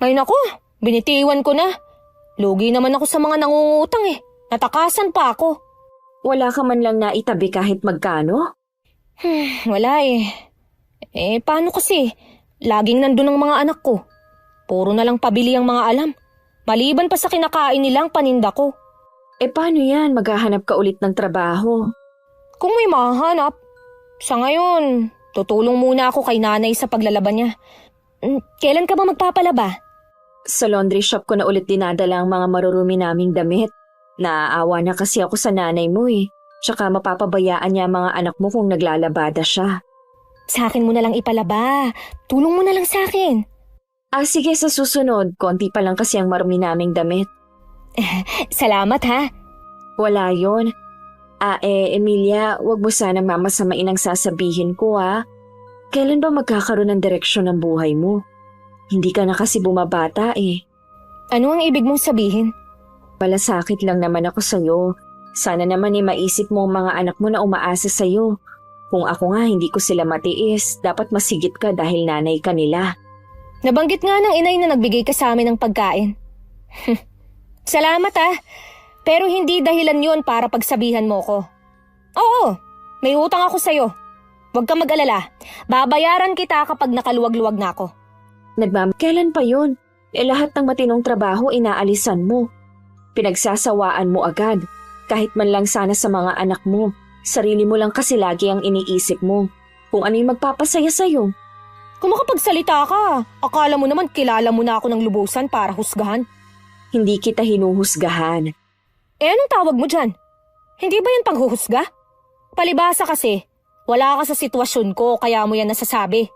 Ay naku, binitiwan ko na. Lugi naman ako sa mga nangungutang eh. Natakasan pa ako. Wala ka man lang naitabi kahit magkano? Wala eh. Paano kasi? Laging nandun ang mga anak ko. Puro na lang pabili ang mga alam. Maliban pa sa kinakain nilang paninda ko. Paano yan? Maghahanap ka ulit ng trabaho. Kung may mahanap. Sa ngayon, tutulong muna ako kay nanay sa paglalaban niya. Kailan ka ba magpapalaba? Sa laundry shop ko na ulit dinadala ang mga marurumi naming damit. Naaawa na kasi ako sa nanay mo eh. Tsaka mapapabayaan niya ang mga anak mo kung naglalabada siya. Sa akin mo na lang ipalaba. Tulong mo na lang sa akin. Sige, sa susunod. Konti pa lang kasi ang marumi naming damit. Salamat ha. Wala yon. Emilia, wag mo sanang mamasamain ang sasabihin ko ha. Kailan ba magkakaroon ng direksyon ng buhay mo? Hindi ka na kasi bumabata eh. Ano ang ibig mong sabihin? Palasakit lang naman ako sa'yo. Sana naman maisip mo ang mga anak mo na umaasa sa'yo. Kung ako nga hindi ko sila matiis, dapat masigit ka dahil nanay ka nila. Nabanggit nga ng inay na nagbigay ka sa amin ng pagkain. Salamat ah. Pero hindi dahilan yun para pagsabihan mo ko. Oo, may utang ako sa'yo. Huwag ka mag-alala. Babayaran kita kapag nakaluwag-luwag na ako. Kailan pa yun? Lahat ng matinong trabaho inaalisan mo. Pinagsasawaan mo agad. Kahit man lang sana sa mga anak mo. Sarili mo lang kasi lagi ang iniisip mo. Kung ano yung magpapasaya sa'yo. Kung makapagsalita ka, akala mo naman kilala mo na ako ng lubusan para husgahan. Hindi kita hinuhusgahan. Anong tawag mo dyan? Hindi ba yan panghuhusga? Palibasa kasi, wala ka sa sitwasyon ko kaya mo yan nasasabi.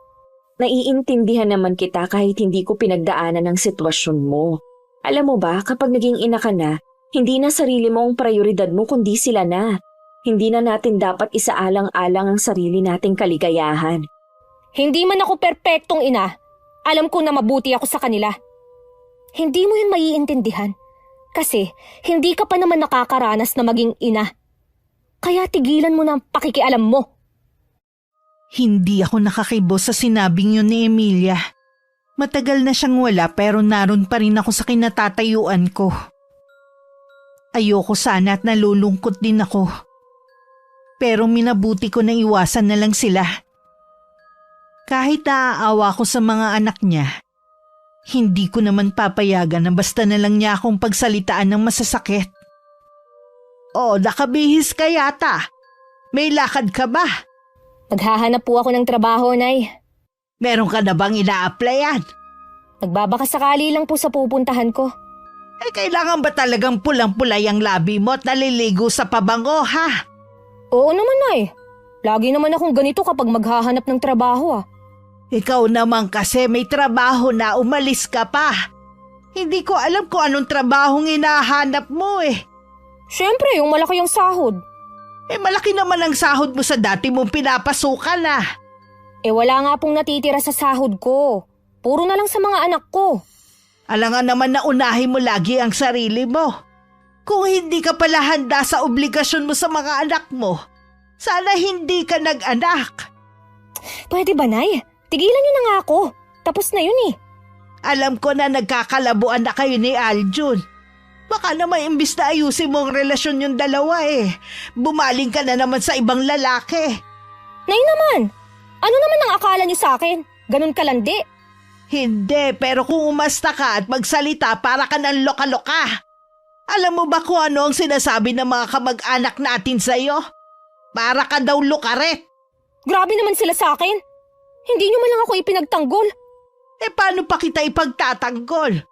Naiintindihan naman kita kahit hindi ko pinagdaanan ng sitwasyon mo. Alam mo ba, kapag naging ina ka na, hindi na sarili mo ang prioridad mo kundi sila na. Hindi na natin dapat isaalang-alang ang sarili nating kaligayahan. Hindi man ako perpektong ina, alam ko na mabuti ako sa kanila. Hindi mo yun maiintindihan. Kasi hindi ka pa naman nakakaranas na maging ina. Kaya tigilan mo na ang pakikialam mo. Hindi ako nakakibos sa sinabing yun ni Emilia. Matagal na siyang wala pero naroon pa rin ako sa kinatatayuan ko. Ayoko sana at nalulungkot din ako. Pero minabuti ko na iwasan na lang sila. Kahit naaawa ko sa mga anak niya, hindi ko naman papayagan na basta na lang niya akong pagsalitaan ng masasakit. Nakabihis ka yata. May lakad ka ba? Naghahanap po ako ng trabaho, Nay. Meron ka na bang ina-applyan? Nagbabakasakali lang po sa pupuntahan ko. Kailangan ba talagang pulang-pulay ang labi mo at naliligo sa pabango, ha? Oo naman, Nay. Lagi naman akong ganito kapag maghahanap ng trabaho, ah. Ikaw naman kasi may trabaho na umalis ka pa. Hindi ko alam kung anong trabahong hinahanap mo eh. Siyempre, yung malaki ang sahod. Malaki naman ang sahod mo sa dati mong pinapasukan ah. Wala nga pong natitira sa sahod ko. Puro na lang sa mga anak ko. Alangan naman na unahin mo lagi ang sarili mo. Kung hindi ka pala handa sa obligasyon mo sa mga anak mo, sana hindi ka nag-anak. Pwede ba, Nay? Tigilan niyo na nga ako. Tapos na yun eh. Alam ko na nagkakalabuan na kayo ni Aljun. Baka naman imbis na ayusin mo ang relasyon yung dalawa eh. Bumaling ka na naman sa ibang lalaki. Nay naman! Ano naman ang akala niyo sa akin? Ganun kalandi? Hindi, pero kung umasta ka at magsalita para ka ng loka-loka. Alam mo ba kung ano ang sinasabi ng mga kamag-anak natin sa'yo? Para ka daw lukaret. Grabe naman sila sa akin. Hindi niyo man lang ako ipinagtanggol. Paano pa kita ipagtatanggol?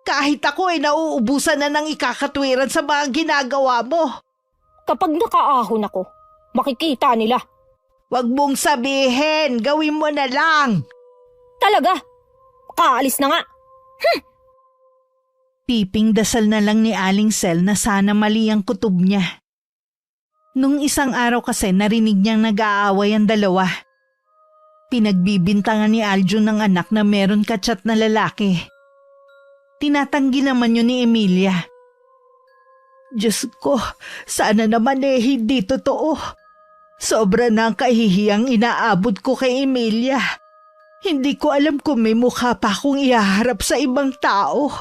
Kahit ako nauubusan na ng ikakatwiran sa mga ginagawa mo. Kapag nakaahon ako, makikita nila. Huwag mong sabihin, gawin mo na lang. Talaga? Kaalis na nga. Piping dasal na lang ni Aling Sel na sana mali ang kutob niya. Nung isang araw kasi narinig niyang nag-aaway ang dalawa. Pinagbibintangan ni Aljun ng anak na meron kachat na lalaki. Tinatanggi naman yun ni Emilia. Diyos ko, sana naman hindi totoo. Sobra na ang kahihiyang inaabot ko kay Emilia. Hindi ko alam kung may mukha pa akong ihaharap sa ibang tao.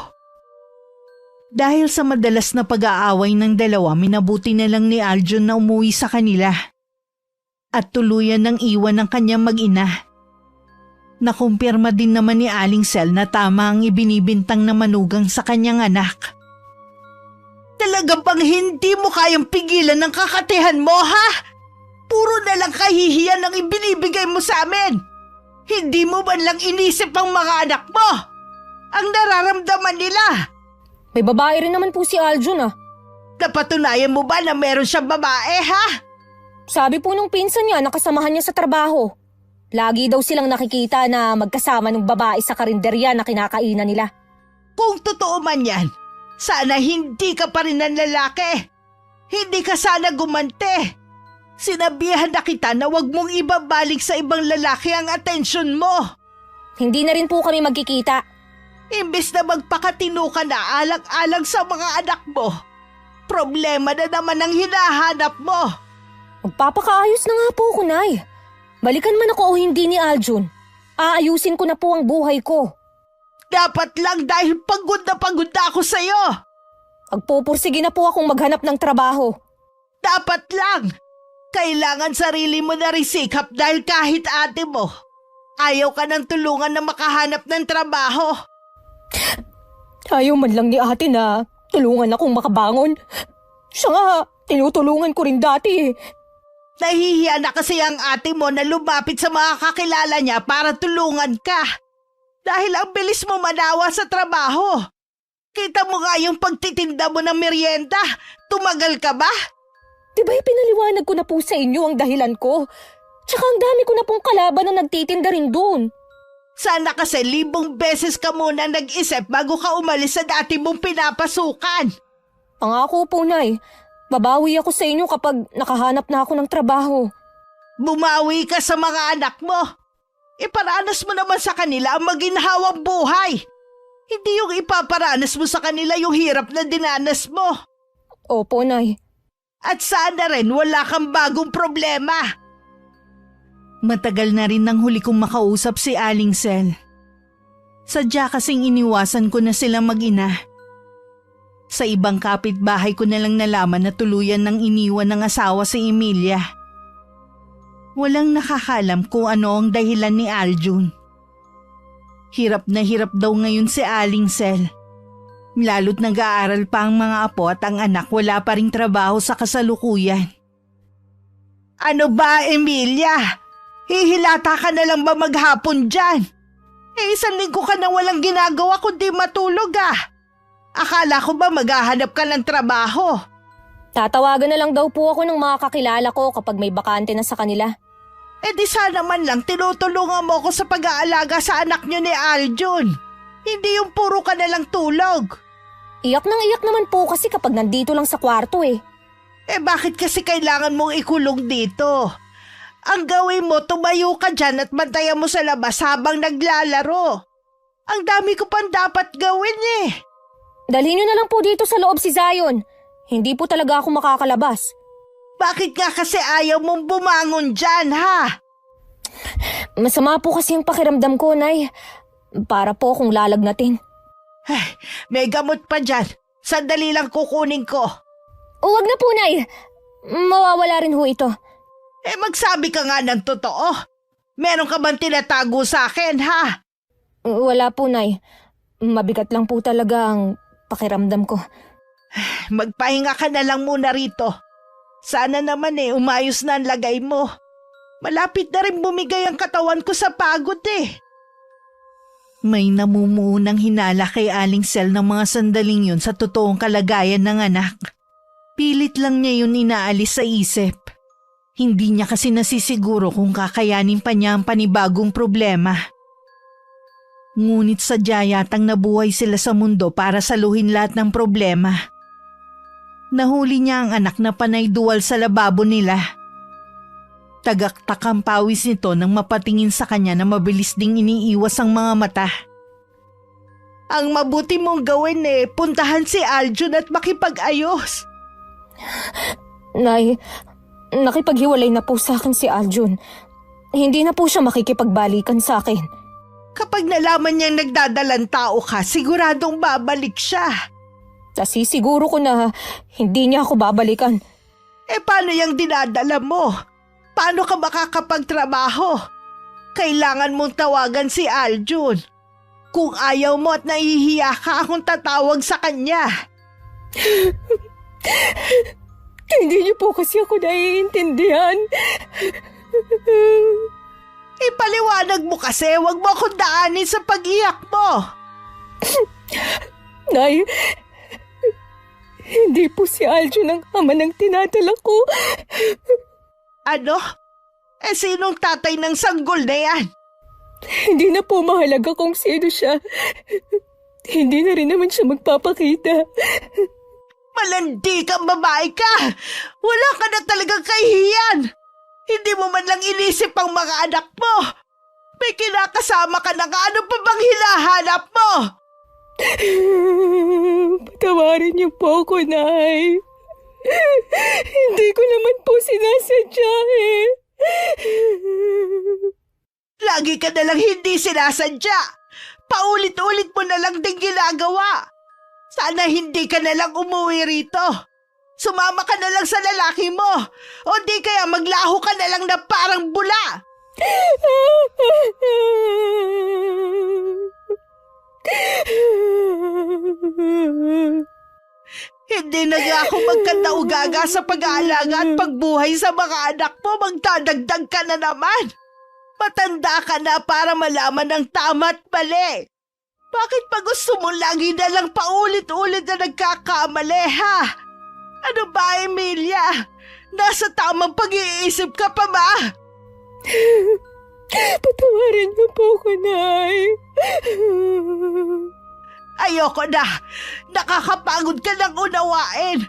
Dahil sa madalas na pag-aaway ng dalawa, minabuti na lang ni Aljun na umuwi sa kanila at tuluyan ng iwan ng kanyang mag-ina. Nakumpirma din naman ni Aling Sel na tama ang ibinibintang na manugang sa kanyang anak. Talaga bang hindi mo kayang pigilan ng kakatihan mo, ha? Puro na lang kahihiyan ang ibinibigay mo sa amin. Hindi mo man lang inisip ang mga anak mo. Ang nararamdaman nila. May babae rin naman po si Aljun ah. Napatunayan mo ba na meron siyang babae, ha? Sabi po nung pinsan niya nakasamahan niya sa trabaho. Lagi daw silang nakikita na magkasama ng babae sa karinderya na kinakainan nila. Kung totoo man yan, sana hindi ka pa rin ng lalaki. Hindi ka sana gumante. Sinabihan na kita na wag mong ibabalik sa ibang lalaki ang atensyon mo. Hindi na rin po kami magkikita. Imbes na magpakatino ka na alang-alang sa mga anak mo, problema na naman ang hinahanap mo. Magpapakaayos na nga po ako, Nay. Balikan man ako o hindi ni Aljun, aayusin ko na po ang buhay ko. Dapat lang dahil pagod na ako sa'yo. Magpupursige na po akong maghanap ng trabaho. Dapat lang. Kailangan sarili mo na rin sikap dahil kahit ate mo, ayaw ka ng tulungan na makahanap ng trabaho. Ayaw man lang ni ate na tulungan akong makabangon. Siya nga, tinutulungan ko rin dati eh. Nahihiya na kasi ang ate mo na lumapit sa mga kakilala niya para tulungan ka. Dahil ang bilis mo manawa sa trabaho. Kita mo nga yung pagtitinda mo ng merienda. Tumagal ka ba? Diba pinaliwanag ko na po sa inyo ang dahilan ko? Tsaka ang dami ko na pong kalaban na nagtitinda rin doon. Sana kasi 1,000 beses ka muna nag-isip bago ka umalis sa dati mong pinapasukan. Pangako po, Nay. Babawi ako sa inyo kapag nakahanap na ako ng trabaho. Bumawi ka sa mga anak mo. Iparanas mo naman sa kanila ang maginhawang buhay. Hindi yung ipaparanas mo sa kanila yung hirap na dinanas mo. Opo, Nay. At sana rin wala kang bagong problema. Matagal na rin nang huli kong makausap si Aling Sel. Sadya kasing iniwasan ko na sila mag-ina. Sa ibang kapitbahay ko na lang nalaman na tuluyan ng iniwan ng asawa si Emilia. Walang nakakalam kung ano ang dahilan ni Aljun. Hirap na hirap daw ngayon si Aling Sel. Lalo't nag-aaral pa ang mga apo at ang anak wala pa ring trabaho sa kasalukuyan. Ano ba, Emilia? Hihilata ka na lang ba maghapon dyan? Isang linggo ka na walang ginagawa kundi matulog ah. Akala ko ba maghahanap ka ng trabaho? Tatawagan na lang daw po ako ng mga kakilala ko kapag may bakante na sa kanila. Di sana man lang tinutulungan mo ko sa pag-aalaga sa anak niyo ni Aljun. Hindi yung puro ka na lang tulog. Iyak nang iyak naman po kasi kapag nandito lang sa kwarto eh. Bakit kasi kailangan mong ikulong dito? Ang gawin mo, tumayo ka dyan at bantayan mo sa labas habang naglalaro. Ang dami ko pang dapat gawin eh. Dalhin niyo na lang po dito sa loob si Zion. Hindi po talaga ako makakalabas. Bakit nga kasi ayaw mong bumangon dyan, ha? Masama po kasi yung pakiramdam ko, Nay. Para po akong lalagnatin. May gamot pa dyan. Sandali lang kukunin ko. Huwag na po, Nay. Mawawala rin ho ito. Magsabi ka nga ng totoo. Meron ka bang tinatago sa akin, ha? Wala po, Nay. Mabigat lang po talaga ang pakiramdam ko. Magpahinga ka na lang muna rito. Sana naman umayos na ang lagay mo. Malapit na rin bumigay ang katawan ko sa pagod eh. May namumuunang hinala kay Aling Sel ng mga sandaling yun sa totoong kalagayan ng anak. Pilit lang niya yun inaalis sa isip. Hindi niya kasi nasisiguro kung kakayanin pa niya ang panibagong problema. Ngunit sadya yatang nabuhay sila sa mundo para saluhin lahat ng problema. Nahuli niya ang anak na panay duwal sa lababo nila. Tagaktak ang pawis nito nang mapatingin sa kanya na mabilis ding iniiwas ang mga mata. Ang mabuti mong gawin puntahan si Aljun at makipag-ayos. Nay, nakipaghiwalay na po sa akin si Aljun. Hindi na po siya makikipagbalikan sa akin. Kapag nalaman niyang nagdadalang tao ka, siguradong babalik siya. Nasisiguro ko na hindi niya ako babalikan. Paano yung dinadala mo? Paano ka makakapagtrabaho? Kailangan mong tawagan si Aljun. Kung ayaw mo at nahihiya ka, akong tatawag sa kanya. Hindi niyo po kasi ako naiintindihan. Ipaliwanag mo kasi, wag mo akong daanin sa pag-iyak mo. Nay, hindi po si Aljun ang ama ng tinatala ko. Ano? Sinong tatay ng sanggol na yan? Hindi na po mahalaga kung sino siya. Hindi na rin naman siya magpapakita. Malandi kang babae ka! Wala ka na talagang kahihiyan! Hindi mo man lang inisip ang mga anak mo! May kinakasama ka na nga, ano pa bang hinahanap mo? Patawarin niyo po ako, Nay. Hindi ko naman po sinasadya eh. Lagi ka nalang hindi sinasadya. Paulit-ulit mo na lang din ginagawa. Sana hindi ka nalang umuwi rito. Sumama ka na lang sa lalaki mo. O di kaya maglaho ka na lang na parang bula. Hindi na nga ako magkataugaga sa pag-aalaga at pagbuhay sa mga anak mo. Magdadagdag ka na naman. Matanda ka na para malaman ang tama at mali. Bakit pa gusto mo lagi na lang paulit-ulit na nagkakamali, ha? Ano ba, Emilia? Nasa tamang pag-iisip ka pa ba? Patawarin niyo po ako, Nay. Ayoko na. Nakakapagod ka ng unawain.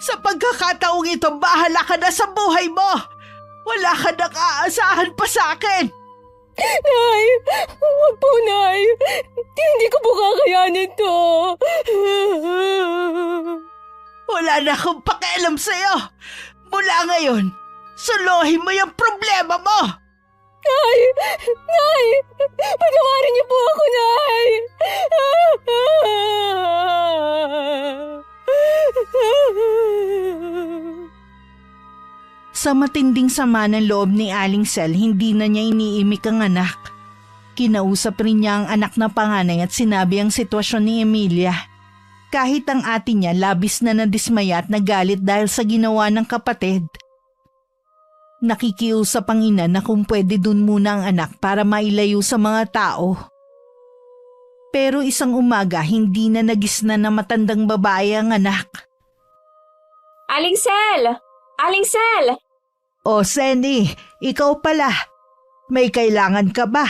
Sa pagkakataong ito, bahala ka na sa buhay mo. Wala ka nang aasahan pa sa akin. Nay! Huwag po, Nay! Hindi ko po kakayanin to! Wala na akong pakialam sa'yo. Mula ngayon, suluhin mo yung problema mo. Nay! Nay! Patawarin niyo po ako, Nay! Sa matinding sama ng loob ni Aling Sel, hindi na niya iniimik ang anak. Kinausap rin niya ang anak na panganay at sinabi ang sitwasyon ni Emilia. Kahit ang ate niya labis na nadismaya at nagalit dahil sa ginawa ng kapatid. Nakikiusap ang ina na kung pwede dun muna ang anak para mailayo sa mga tao. Pero isang umaga hindi na nagisna na matandang babae ang anak. Aling Sel! Aling Sel! O Senny, ikaw pala. May kailangan ka ba?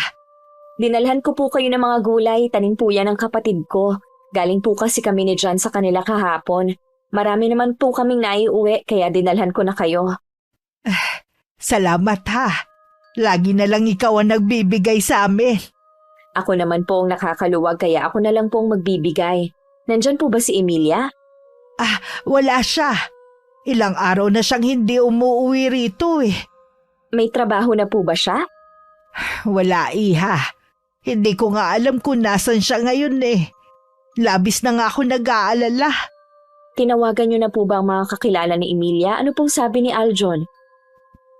Dinalhan ko po kayo ng mga gulay, tanim po yan ng kapatid ko. Galing po kasi kami ni John sa kanila kahapon. Marami naman po kaming naiuwi kaya dinalhan ko na kayo. Salamat ha. Lagi na lang ikaw ang nagbibigay sa amin. Ako naman po ang nakakaluwag kaya ako na lang po ang magbibigay. Nandyan po ba si Emilia? Wala siya. Ilang araw na siyang hindi umuwi rito eh. May trabaho na po ba siya? Wala iha. Hindi ko nga alam kung nasan siya ngayon eh. Labis na nga ako nag-aalala. Tinawagan niyo na po ba ang mga kakilala ni Emilia? Ano pong sabi ni Aljon?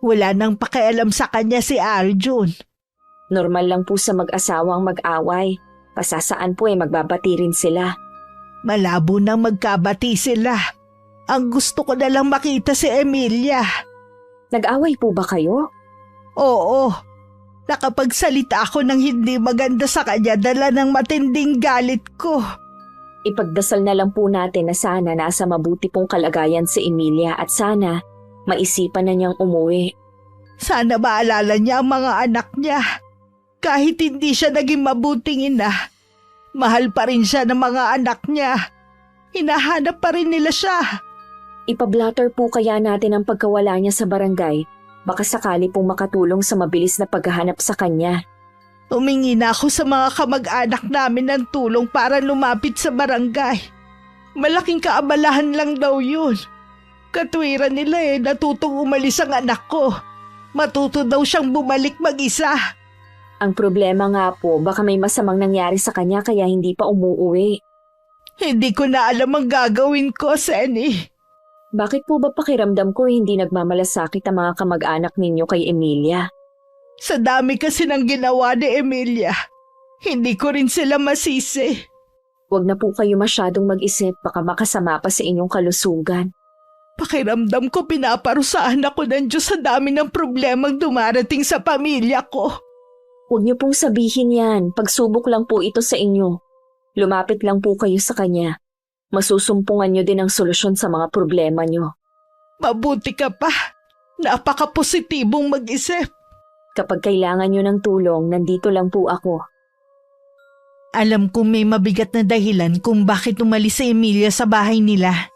Wala nang pakialam sa kanya si Aljun. Normal lang po sa mag-asawang mag-away. Pasasaan po magbabati rin sila. Malabo nang magkabati sila. Ang gusto ko na lang makita si Emilia. Nag-away po ba kayo? Oo. Nakapagsalita ako ng hindi maganda sa kanya dala ng matinding galit ko. Ipagdasal na lang po natin na sana nasa mabuti pong kalagayan si Emilia at sana maisipan na niyang umuwi. Sana maalala niya ang mga anak niya. Kahit hindi siya naging mabuting ina, mahal pa rin siya ng mga anak niya. Hinahanap pa rin nila siya. Ipablatter po kaya natin ang pagkawala niya sa barangay. Baka sakali pong makatulong sa mabilis na paghahanap sa kanya. Humingi na ako sa mga kamag-anak namin ng tulong para lumapit sa barangay. Malaking kaabalahan lang daw yun. Katwiran nila natutong umalis ang anak ko. Matuto daw siyang bumalik mag-isa. Ang problema nga po, baka may masamang nangyari sa kanya kaya hindi pa umuuwi. Hindi ko na alam ang gagawin ko, Senny. Bakit po ba pakiramdam ko hindi nagmamalasakit ang mga kamag-anak ninyo kay Emilia? Sa dami kasi ng ginawa ni Emilia, hindi ko rin sila masisi. Huwag na po kayo masyadong mag-isip, baka makasama pa sa inyong kalusugan. Pakiramdam ko pinaparusahan ako ng Diyos sa dami ng problemang dumarating sa pamilya ko. Huwag niyo pong sabihin yan, pagsubok lang po ito sa inyo. Lumapit lang po kayo sa kanya. Masusumpungan niyo din ang solusyon sa mga problema niyo. Mabuti ka pa. Napaka-positibong mag-isip. Kapag kailangan niyo ng tulong, nandito lang po ako. Alam kong may mabigat na dahilan kung bakit umalis si Emilia sa bahay nila.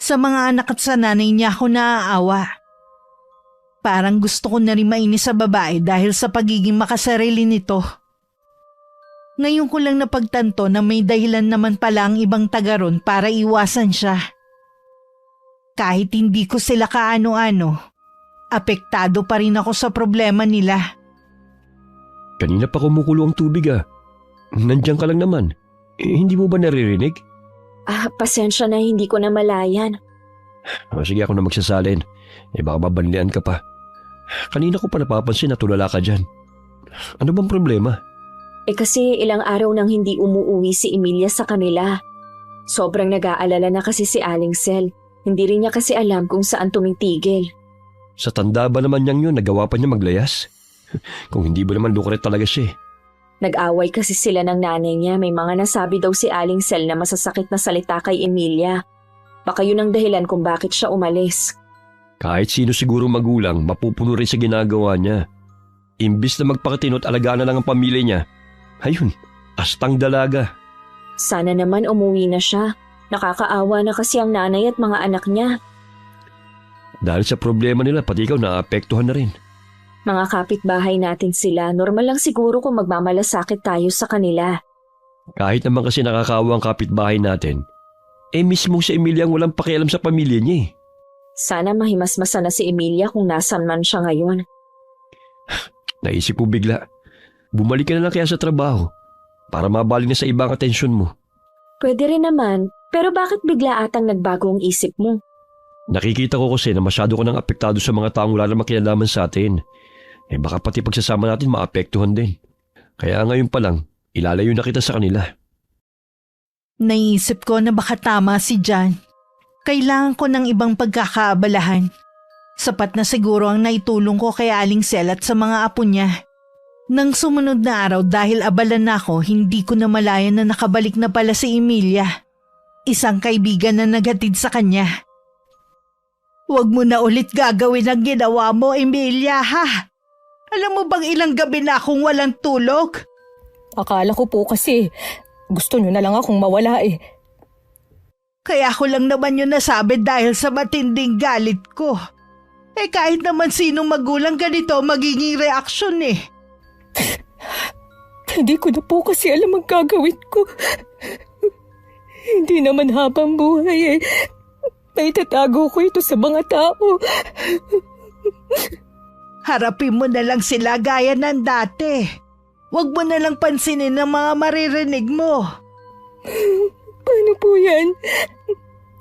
Sa mga anak at sa nanay niya ako naaawa. Parang gusto ko na rin mainis sa babae dahil sa pagiging makasarili nito. Ngayon ko lang napagtanto na may dahilan naman pala ang ibang taga ron para iwasan siya. Kahit hindi ko sila kaano-ano, apektado pa rin ako sa problema nila. Kanina pa kumukulo ang tubig ah. Nandiyan ka lang naman. Hindi mo ba naririnig? Pasensya na hindi ko na malayan. Sige ako na magsasalin. Baka mabanlian ka pa. Kanina ko pa napapansin na tulala ka dyan. Ano bang problema? Kasi ilang araw nang hindi umuuwi si Emilia sa kanila. Sobrang nag-aalala na kasi si Aling Sel. Hindi rin niya kasi alam kung saan tumitigil. Sa tanda ba naman niyang yun, nagawa pa niya maglayas? Kung hindi ba naman lukret talaga siya. Nag-away kasi sila ng nanay niya. May mga nasabi daw si Aling Sel na masasakit na salita kay Emilia. Baka yun ang dahilan kung bakit siya umalis. Kahit sino siguro magulang, mapupuno rin sa ginagawa niya. Imbis na magpakatino't alagaan na lang ang pamilya niya, ayun, astang dalaga. Sana naman umuwi na siya. Nakakaawa na kasi ang nanay at mga anak niya. Dahil sa problema nila, pati ikaw naapektuhan na rin. Mga kapitbahay natin sila, normal lang siguro kung magmamalasakit tayo sa kanila. Kahit naman kasi nakakaawa ang kapitbahay natin, mismo si Emilia ang walang pakialam sa pamilya niya eh. Sana mahimasmasa na si Emilia kung nasan man siya ngayon. Naisip ko bigla, bumalik ka na lang kaya sa trabaho para mabaling na sa ibang atensyon mo. Pwede rin naman, pero bakit bigla atang nagbago ang isip mo? Nakikita ko kasi na masyado ka nang apektado sa mga taong wala namang kinalaman sa atin. Baka pati pagsasama natin maapektuhan din. Kaya ngayon pa lang, ilalayo na kita sa kanila. Naisip ko na baka tama si John. Kailangan ko ng ibang pagkakaabalahan. Sapat na siguro ang naitulong ko kay Aling Sel at sa mga apo niya. Nang sumunod na araw dahil abala na ako, hindi ko na malayan na nakabalik na pala si Emilia. Isang kaibigan na naghatid sa kanya. Huwag mo na ulit gagawin ang ginawa mo, Emilia, ha? Alam mo bang ilang gabi na akong walang tulog? Akala ko po kasi gusto nyo na lang akong mawala eh. Kaya ko lang naman yun nasabi dahil sa matinding galit ko. Kahit naman sinong magulang ganito magiging reaksyon eh. Hindi ko na po kasi alam ang gagawin ko. Hindi naman habang buhay eh. May tatago ko ito sa mga tao. Harapin mo na lang sila gaya ng dati. Huwag mo na lang pansinin ang mga maririnig mo. Paano po yan?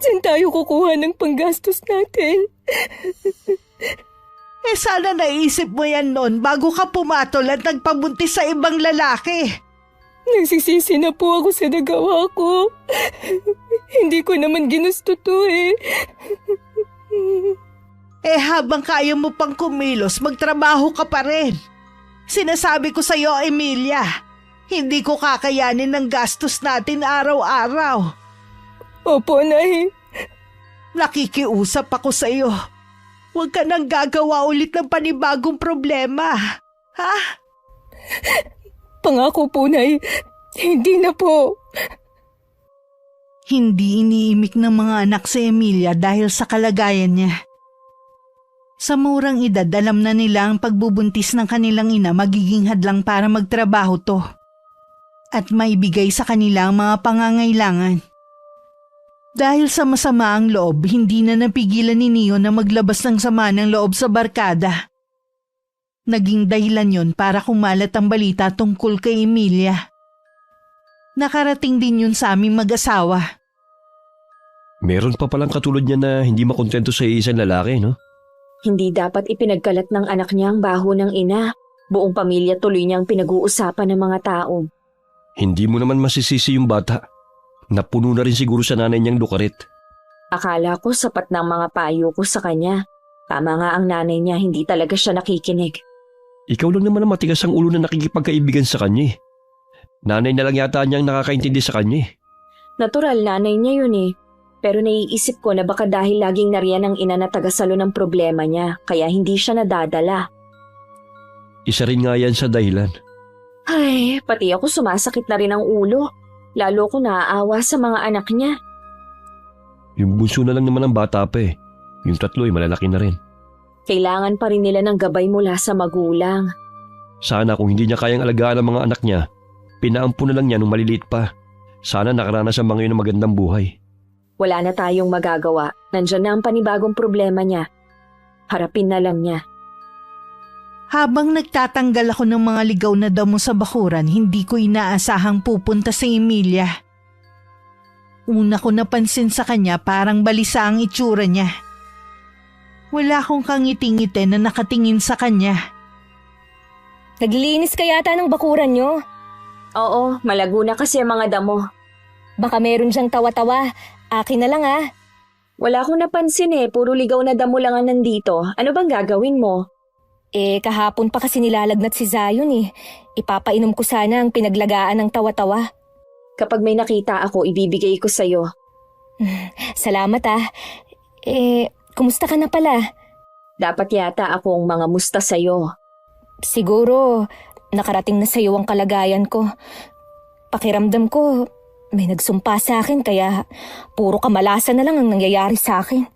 Saan tayo kukuha ng panggastos natin? Sana naisip mo yan noon bago ka pumatol at nagpabuntis sa ibang lalaki. Nagsisisi na po ako sa nagawa ko. Hindi ko naman ginusto to eh. Habang kaya mo pang kumilos, magtrabaho ka pa rin. Sinasabi ko sa'yo, Emilia, hindi ko kakayanin ng gastos natin araw-araw. Opo, Nay. Nakikiusap ako sa'yo. Huwag ka nang gagawa ulit ng panibagong problema. Ha? Pangako po, Nay. Hindi na po. Hindi iniimik ng mga anak si Emilia dahil sa kalagayan niya. Sa murang edad, alam na nila ang pagbubuntis ng kanilang ina magiging hadlang para magtrabaho to at maibigay sa kanila ang mga pangangailangan. Dahil sa masama ang loob, hindi na napigilan ni Neo na maglabas ng sama ng loob sa barkada. Naging dahilan yon para kumalat ang balita tungkol kay Emilia. Nakarating din yun sa aming mag-asawa. Meron pa palang katulad niya na hindi makontento sa isang lalaki, no? Hindi dapat ipinagkalat ng anak niya ang baho ng ina. Buong pamilya tuloy niyang pinag-uusapan ng mga tao. Hindi mo naman masisisi yung bata. Napuno na rin siguro sa nanay niyang lukarit. Akala ko sapat ng mga payo ko sa kanya. Tama nga ang nanay niya, hindi talaga siya nakikinig. Ikaw lang naman ang matigas ang ulo na nakikipagkaibigan sa kanya. Nanay na lang yata niyang nakakaintindi sa kanya. Natural, nanay niya yun eh. Pero naiisip ko na baka dahil laging nariyan ang ina na tagasalo ng problema niya, kaya hindi siya nadadala. Isa rin nga yan sa dahilan. Ay, pati ako sumasakit na rin ang ulo. Lalo ko naaawa sa mga anak niya. Yung bunso na lang naman ang bata pa eh. Yung tatlo ay malalaki na rin. Kailangan pa rin nila ng gabay mula sa magulang. Sana kung hindi niya kayang alagaan ang mga anak niya, pinaampo na lang niya nung maliliit pa. Sana nakaranas ang mga yun ng magandang buhay. Wala na tayong magagawa. Nandyan na ang panibagong problema niya. Harapin na lang niya. Habang nagtatanggal ako ng mga ligaw na damo sa bakuran, hindi ko inaasahang pupunta sa Emilia. Una ko napansin sa kanya parang balisa ang itsura niya. Wala akong kangiti-ngiti na nakatingin sa kanya. Naglilinis ka yata ng bakuran nyo. Oo, malago na kasi ang mga damo. Baka meron diyang tawa-tawa. Akin na lang ah. Wala akong napansin eh, puro ligaw na damo lang ang nandito. Ano bang gagawin mo? Kahapon pa kasi nilalagnat si Zion eh. Ipapainom ko sana ang pinaglagaan ng tawa-tawa. Kapag may nakita ako, ibibigay ko sa'yo. Salamat ah. Kumusta ka na pala? Dapat yata akong mga musta sa'yo. Siguro, nakarating na sa'yo ang kalagayan ko. Pakiramdam ko, may nagsumpa sa akin kaya puro kamalasan na lang ang nangyayari sa akin.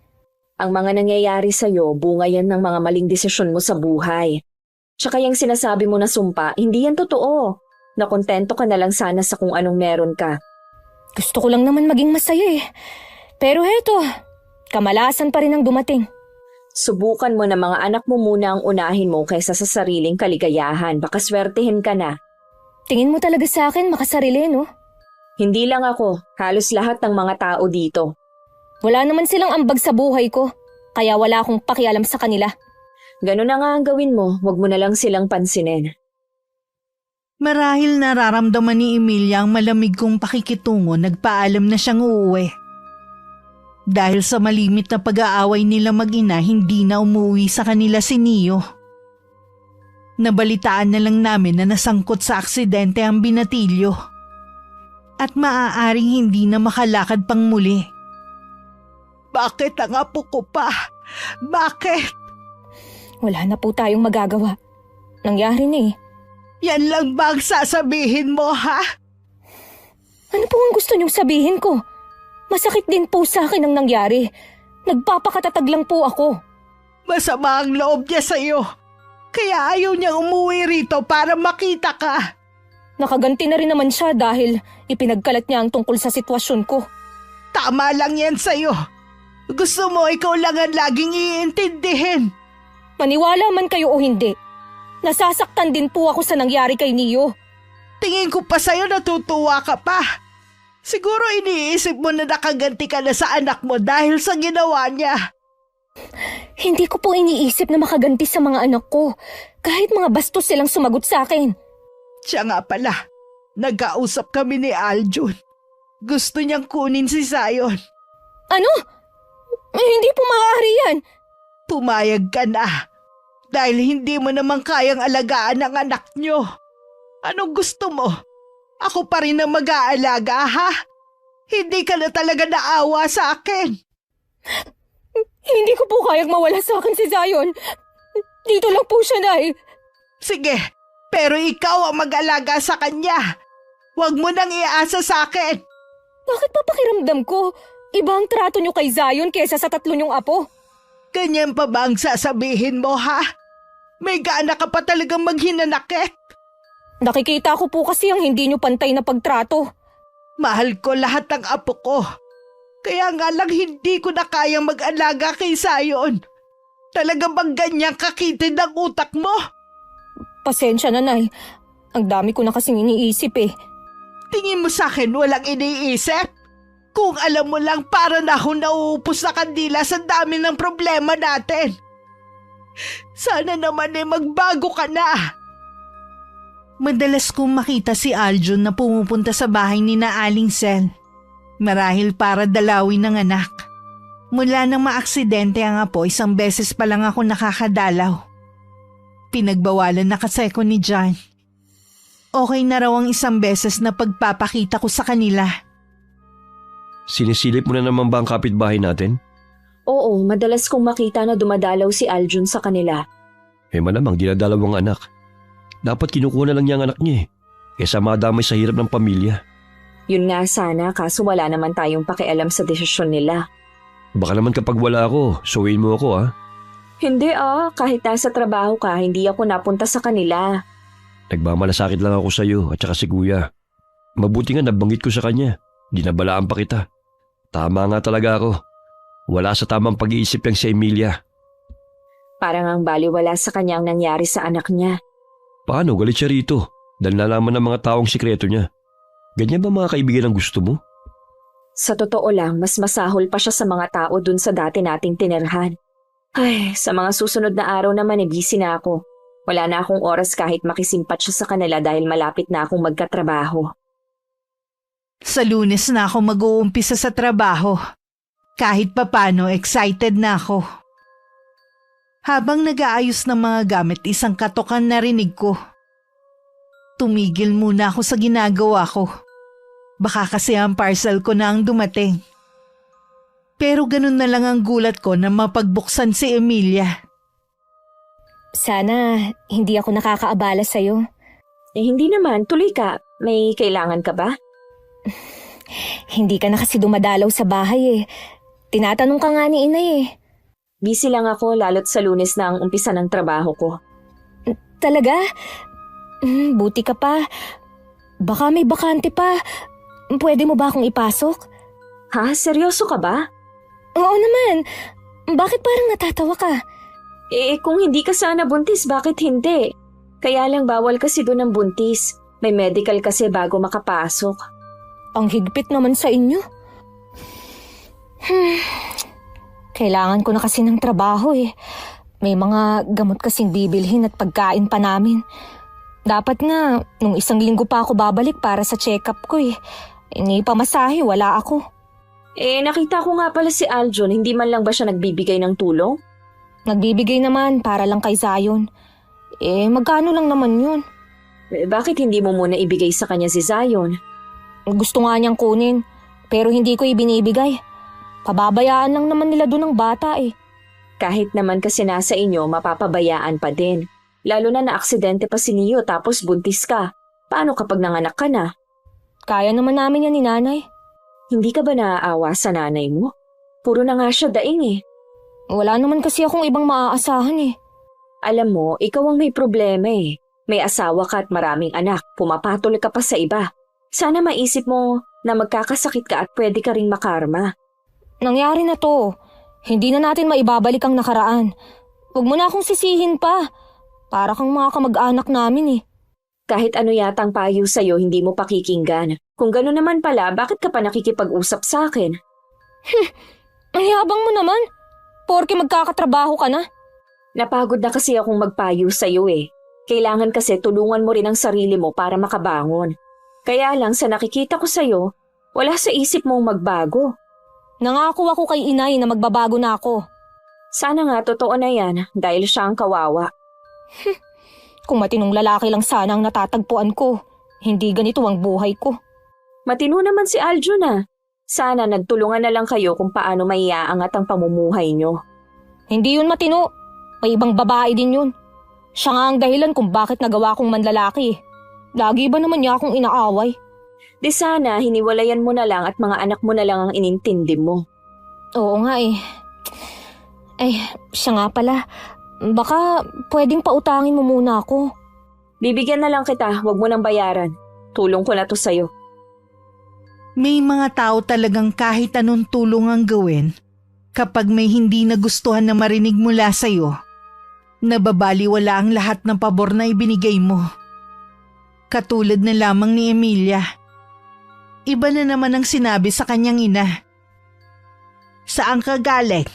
Ang mga nangyayari sa'yo, bunga yan ng mga maling desisyon mo sa buhay. Tsaka yung sinasabi mo na sumpa, hindi yan totoo. Nakontento ka na lang sana sa kung anong meron ka. Gusto ko lang naman maging masaya eh. Pero heto, kamalasan pa rin ang dumating. Subukan mo na mga anak mo muna ang unahin mo kaysa sa sariling kaligayahan. Baka swertehin ka na. Tingin mo talaga sa akin makasarili, no? Hindi lang ako, halos lahat ng mga tao dito. Wala naman silang ambag sa buhay ko, kaya wala akong pakialam sa kanila. Ganun na nga ang gawin mo, wag mo na lang silang pansinin. Marahil nararamdaman ni Emilia ang malamig kong pakikitungo, nagpaalam na siyang uuwi. Dahil sa malimit na pag-aaway nila mag-ina, hindi na umuwi sa kanila si Neo. Nabalitaan na lang namin na nasangkot sa aksidente ang binatilyo. At maaaring hindi na makalakad pang muli. Bakit ang apo ko pa? Bakit? Wala na po tayong magagawa. Nangyari na eh. Yan lang ba ang sasabihin mo, ha? Ano po ang gusto niyong sabihin ko? Masakit din po sa akin ang nangyari. Nagpapakatatag lang po ako. Masama ang loob niya sa'yo. Kaya ayaw niyang umuwi rito para makita ka. Nakaganti na rin naman siya dahil ipinagkalat niya ang tungkol sa sitwasyon ko. Tama lang yan sa'yo. Gusto mo ikaw lang ang laging iintindihin. Maniwala man kayo o hindi, nasasaktan din po ako sa nangyari kay Neo. Tingin ko pa sa'yo natutuwa ka pa. Siguro iniisip mo na nakaganti ka na sa anak mo dahil sa ginawa niya. Hindi ko po iniisip na makaganti sa mga anak ko, kahit mga bastos silang sumagot sa akin. Siya nga pala, nagkausap kami ni Aljun. Gusto niyang kunin si Zion. Ano? Hindi po maaari yan. Pumayag ka na, dahil hindi mo naman kayang alagaan ang anak niyo. Anong gusto mo? Ako pa rin ang mag-aalaga, ha? Hindi ka na talaga naawa sa akin. Hindi ko po kayang mawala sa akin si Zion. Dito lang po siya, Nay. Sige, pero ikaw ang mag-alaga sa kanya. Huwag mo nang iasa sa akin. Bakit pa pakiramdam ko? Iba ang trato niyo kay Zion kaysa sa tatlo niyong apo. Ganyan pa ba ang sasabihin mo, ha? May gana ka pa talagang maghinanakit. Nakikita ko po kasi ang hindi niyo pantay na pagtrato. Mahal ko lahat ng apo ko. Kaya nga lang hindi ko na kayang mag-alaga kay Zion. Talaga bang ganyang kakitid ang utak mo? Pasensya na, Nay. Ang dami ko na kasing iniisip eh. Tingin mo sa akin walang iniisip? Kung alam mo lang, para na ako nauupos na kandila sa dami ng problema natin. Sana naman magbago ka na. Madalas kong makita si Aljun na pumupunta sa bahay ni na Aling Sel. Marahil para dalawin ng anak. Mula nang maaksidente ang apo, isang beses pa lang ako nakakadalaw. Pinagbawalan na kasi ko ni John. Okay na raw ang isang beses na pagpapakita ko sa kanila. Sinisilip mo na naman ba ang kapitbahay natin? Oo, madalas kong makita na dumadalaw si Aljun sa kanila. Malamang dinadalaw ang anak. Dapat kinukuha na lang niya ang anak niya kaysa madamay sa hirap ng pamilya. Yun nga sana, kaso wala naman tayong pakialam sa desisyon nila. Baka naman kapag wala ako, suwiin mo ako ha? Hindi kahit nasa trabaho ka, hindi ako napunta sa kanila. Nagmamalasakit lang ako sa iyo at saka si Kuya. Mabuti nga nabanggit ko sa kanya. Dinabalaan pa kita. Tama nga talaga ako. Wala sa tamang pag-iisip yang si Emilia. Parang ang baliwala sa kanya ang nangyari sa anak niya. Paano galit siya rito? Dahil nalaman ng mga taong sikreto niya. Ganyan ba mga kaibigan ang gusto mo? Sa totoo lang, mas masahol pa siya sa mga tao dun sa dati nating tinirhan. Ay, sa mga susunod na araw naman busy na ako. Wala na akong oras kahit makisimpat siya sa kanila dahil malapit na akong magkatrabaho. Sa Lunes na ako mag-uumpisa sa trabaho. Kahit papano, excited na ako. Habang nag-aayos ng mga gamit, isang katokan narinig ko. Tumigil muna ako sa ginagawa ko. Baka kasi ang parcel ko na ang dumating. Pero ganun na lang ang gulat ko na mapagbuksan si Emilia. Sana hindi ako nakakaabala sa'yo. Hindi naman, tuloy ka. May kailangan ka ba? Hindi ka na kasi dumadalaw sa bahay eh. Tinatanong ka nga ni Inay eh. Busy lang ako lalo't sa Lunes na ang umpisa ng trabaho ko. Talaga? Buti ka pa. Baka may bakante pa. Pwede mo ba akong ipasok? Ha? Seryoso ka ba? Oo naman. Bakit parang natatawa ka? Kung hindi ka sana buntis, bakit hindi? Kaya lang bawal kasi doon ang buntis. May medical kasi bago makapasok. Ang higpit naman sa inyo. Kailangan ko na kasi ng trabaho eh. May mga gamot kasing bibilhin at pagkain pa namin. Dapat nga, nung 1 linggo pa ako babalik para sa check-up ko eh. Hindi pa masahe, wala ako. Nakita ko nga pala si Aljun, hindi man lang ba siya nagbibigay ng tulong? Nagbibigay naman para lang kay Zion. Magkano lang naman yun? Bakit hindi mo muna ibigay sa kanya si Zion? Gusto nga niyang kunin, pero hindi ko ibinibigay. Pababayaan lang naman nila doon ng bata eh. Kahit naman kasi nasa inyo, mapapabayaan pa din. Lalo na aksidente pa si Neo tapos buntis ka. Paano kapag nanganak ka na? Kaya naman namin yan ni Nanay. Hindi ka ba naaawa sa nanay mo? Puro na nga siya daing eh. Wala naman kasi akong ibang maaasahan eh. Alam mo, ikaw ang may problema eh. May asawa ka at maraming anak, pumapatol ka pa sa iba. Sana maisip mo na magkakasakit ka at pwede ka ring makarma. Nangyari na to. Hindi na natin maibabalik ang nakaraan. Huwag mo na akong sisihin pa. Para kang mga kamag-anak namin eh. Kahit ano yatang payo sa'yo, hindi mo pakikinggan. Kung gano'n naman pala, bakit ka pa nakikipag-usap sa akin? Ang yabang mo naman. Porke magkakatrabaho ka na. Napagod na kasi akong magpayo sa'yo eh. Kailangan kasi tulungan mo rin ang sarili mo para makabangon. Kaya lang sa nakikita ko sa'yo, wala sa isip mong magbago. Nangako ako kay Inay na magbabago na ako. Sana nga totoo na yan dahil siya ang kawawa. Kung matinong lalaki lang sana ang natatagpuan ko, hindi ganito ang buhay ko. Matino naman si Aljun ah. Sana nagtulungan na lang kayo kung paano maiaangat ang pamumuhay nyo. Hindi yun matino. May ibang babae din yun. Siya nga ang dahilan kung bakit nagawa kong manlalaki. Lagi ba naman niya akong inaaway? Di sana hiniwalayan mo na lang at mga anak mo na lang ang inintindi mo. Oo nga eh. Siya nga pala. Baka pwedeng pautangin mo muna ako. Bibigyan na lang kita, wag mo nang bayaran. Tulong ko na to sa'yo. May mga tao talagang kahit anong tulong ang gawin kapag may hindi nagustuhan na marinig mula sa'yo. Nababaliwala ang lahat ng pabor na ibinigay mo. Katulad na lamang ni Emilia. Iba na naman ang sinabi sa kanyang ina. Saan ka galing?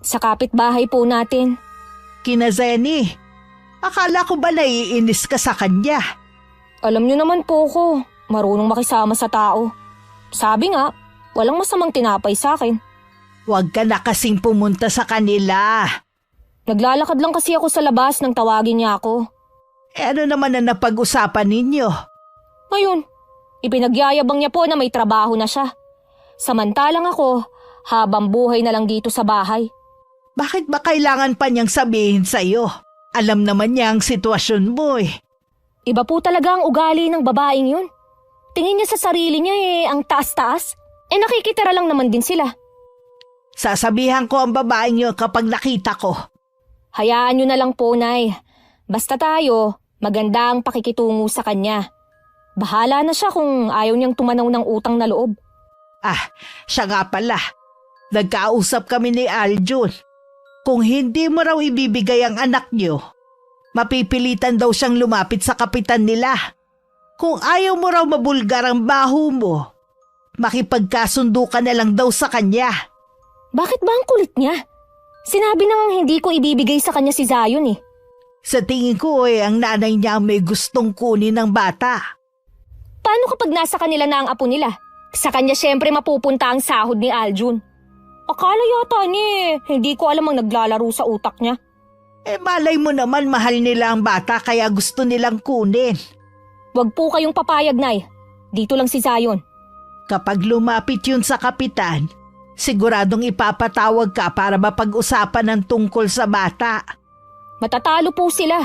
Sa kapitbahay po natin. Kina Zenny. Akala ko ba naiinis ka sa kanya? Alam niyo naman po ko, marunong makisama sa tao. Sabi nga, walang masamang tinapay sa akin. Huwag ka na kasing pumunta sa kanila. Naglalakad lang kasi ako sa labas nang tawagin niya ako. Ano naman ang napag-usapan ninyo? Ngayon, ipinagyayabang niya po na may trabaho na siya. Samantalang ako, habang buhay na lang dito sa bahay. Bakit ba kailangan pa niyang sabihin sa'yo? Alam naman niya ang sitwasyon mo eh. Iba po talaga ang ugali ng babaeng yun. Tingin niya sa sarili niya ang taas-taas. Nakikitira lang naman din sila. Sasabihan ko ang babaeng yun kapag nakita ko. Hayaan niyo na lang po, Nay. Basta tayo, maganda ang pakikitungo sa kanya. Bahala na siya kung ayaw niyang tumanaw ng utang na loob. Siya nga pala. Nagkausap kami ni Aljun. Kung hindi mo raw ibibigay ang anak niyo, mapipilitan daw siyang lumapit sa kapitan nila. Kung ayaw mo raw mabulgar ang baho mo, makipagkasundo ka na lang daw sa kanya. Bakit ba ang kulit niya? Sinabi na ngang hindi ko ibibigay sa kanya si Zion eh. Sa tingin ko ang nanay niya may gustong kunin ng bata. Paano kapag nasa kanila na ang apo nila? Sa kanya syempre mapupunta ang sahod ni Aljun. Akala yata niya hindi ko alam ang naglalaro sa utak niya. Malay mo naman mahal nila ang bata kaya gusto nilang kunin. Wag po kayong papayag, Nay. Dito lang si Zion. Kapag lumapit yun sa kapitan, siguradong ipapatawag ka para mapag-usapan ng tungkol sa bata. Matatalo po sila.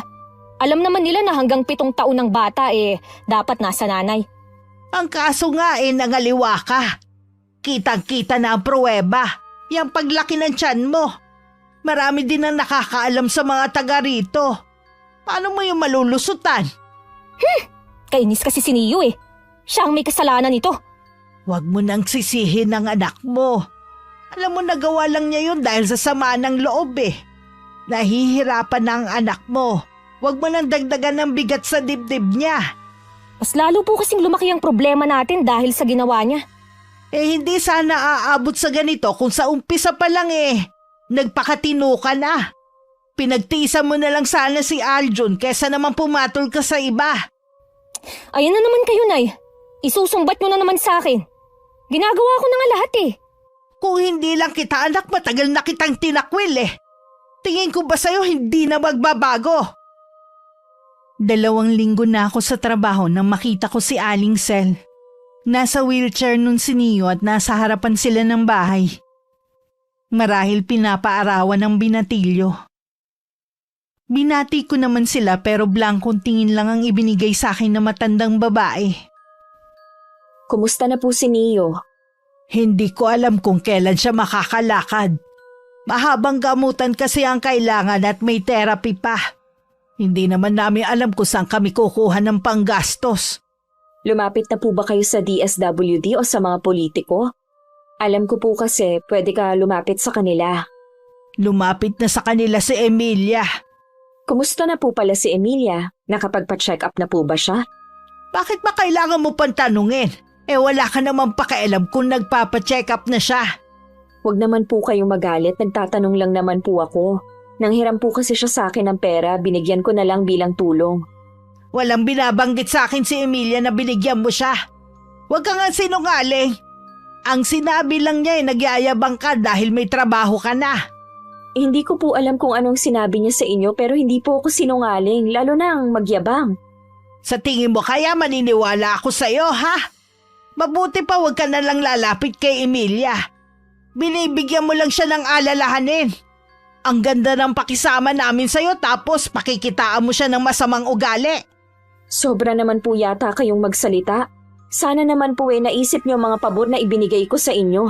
Alam naman nila na hanggang 7 taon ng bata dapat nasa nanay. Ang kaso nga nangaliwa ka. Kitang-kita na ang pruweba. Yang paglaki ng tiyan mo. Marami din ang nakakaalam sa mga taga rito. Paano mo yung malulusutan? Kainis kasi si Neo eh. Siya ang may kasalanan nito. Huwag mo nang sisihin ang anak mo. Alam mo nagawa lang niya yun dahil sa sama ng loob eh. Nahihirapan na ang anak mo. Huwag mo nang dagdagan ng bigat sa dibdib niya. Mas lalo po kasing lumaki ang problema natin dahil sa ginawa niya. Hindi sana aabot sa ganito kung sa umpisa pa lang nagpakatino ka na. Pinagtiisan mo na lang sana si Aljun kesa naman pumatol ka sa iba. Ayan na naman kayo, Nay. Isusumbat mo na naman sa akin. Ginagawa ko na nga lahat eh. Kung hindi lang kita anak, matagal na kitang tinakwil eh. Tingin ko ba sa'yo hindi na magbabago? 2 linggo na ako sa trabaho nang makita ko si Aling Sel. Nasa wheelchair nun si Neo at nasa harapan sila ng bahay. Marahil pinapaarawan ng binatilyo. Binati ko naman sila pero blankong tingin lang ang ibinigay sa akin na matandang babae. Kumusta na po si Neo? Hindi ko alam kung kailan siya makakalakad. Mahabang gamutan kasi ang kailangan at may therapy pa. Hindi naman namin alam kung saan kami kukuha ng panggastos. Lumapit na po ba kayo sa DSWD o sa mga politiko? Alam ko po kasi pwede ka lumapit sa kanila. Lumapit na sa kanila si Emilia. Kumusta na po pala si Emilia? Nakapagpa-check up na po ba siya? Bakit ba kailangan mo pang tanungin? Wala ka namang pakialam kung nagpapa-check up na siya. Huwag naman po kayong magalit, nagtatanong lang naman po ako. Nanghiram po kasi siya sa akin ng pera, binigyan ko na lang bilang tulong. Walang binabanggit sa akin si Emilia na binigyan mo siya. Huwag ka nga sinungaling. Ang sinabi lang niya nagyayabang ka dahil may trabaho ka na. Hindi ko po alam kung anong sinabi niya sa inyo pero hindi po ako sinungaling, lalo na ang magyabang. Sa tingin mo kaya maniniwala ako sa'yo, ha? Mabuti pa huwag ka na lang lalapit kay Emilia. Binibigyan mo lang siya ng alalahanin. Ang ganda ng pakisama namin sa'yo tapos pakikitaan mo siya ng masamang ugali. Sobra naman po yata kayong magsalita. Sana naman po naisip niyo mga pabor na ibinigay ko sa inyo.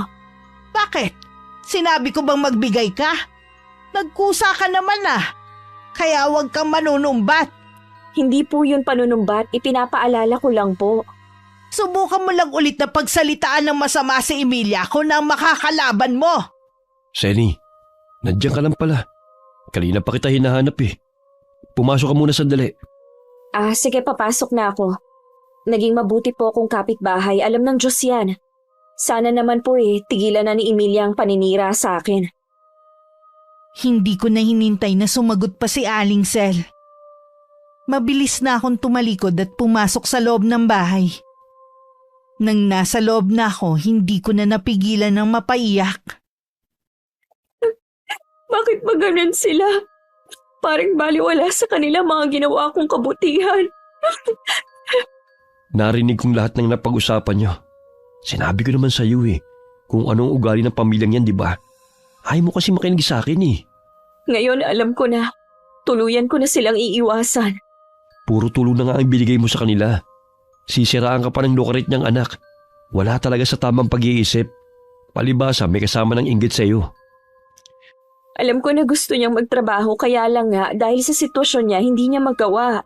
Bakit? Sinabi ko bang magbigay ka? Nagkusa ka naman Kaya huwag kang manunumbat. Hindi po yun panunumbat, ipinapaalala ko lang po. Subukan mo lang ulit na pagsalitaan ng masama si Emilia kung nang makakalaban mo. Sally, nandiyan ka lang pala. Kanina pa kita hinahanap eh. Pumasok ka muna sandali. Sige, papasok na ako. Naging mabuti po akong kapitbahay. Alam ng Diyos yan. Sana naman po tigilan na ni Emilia ang paninira sa akin. Hindi ko na hinintay na sumagot pa si Aling Sel. Mabilis na akong tumalikod at pumasok sa loob ng bahay. Nang nasa loob na ako, hindi ko na napigilan ng mapaiyak. Bakit ba ganun sila? Parang baliwala sa kanila mga ginawa kong kabutihan. Narinig kong lahat ng napag-usapan niyo. Sinabi ko naman sa iyo kung anong ugali ng pamilyang yan, di ba? Ayaw mo kasi makinig sa akin Ngayon alam ko na. Tuluyan ko na silang iiwasan. Puro tulong na nga ang binigay mo sa kanila. Sisiraan ka pa ng lukarit niyang anak. Wala talaga sa tamang pag-iisip. Palibasa may kasama ng inggit sa iyo. Alam ko na gusto niyang magtrabaho kaya lang nga dahil sa sitwasyon niya hindi niya magawa.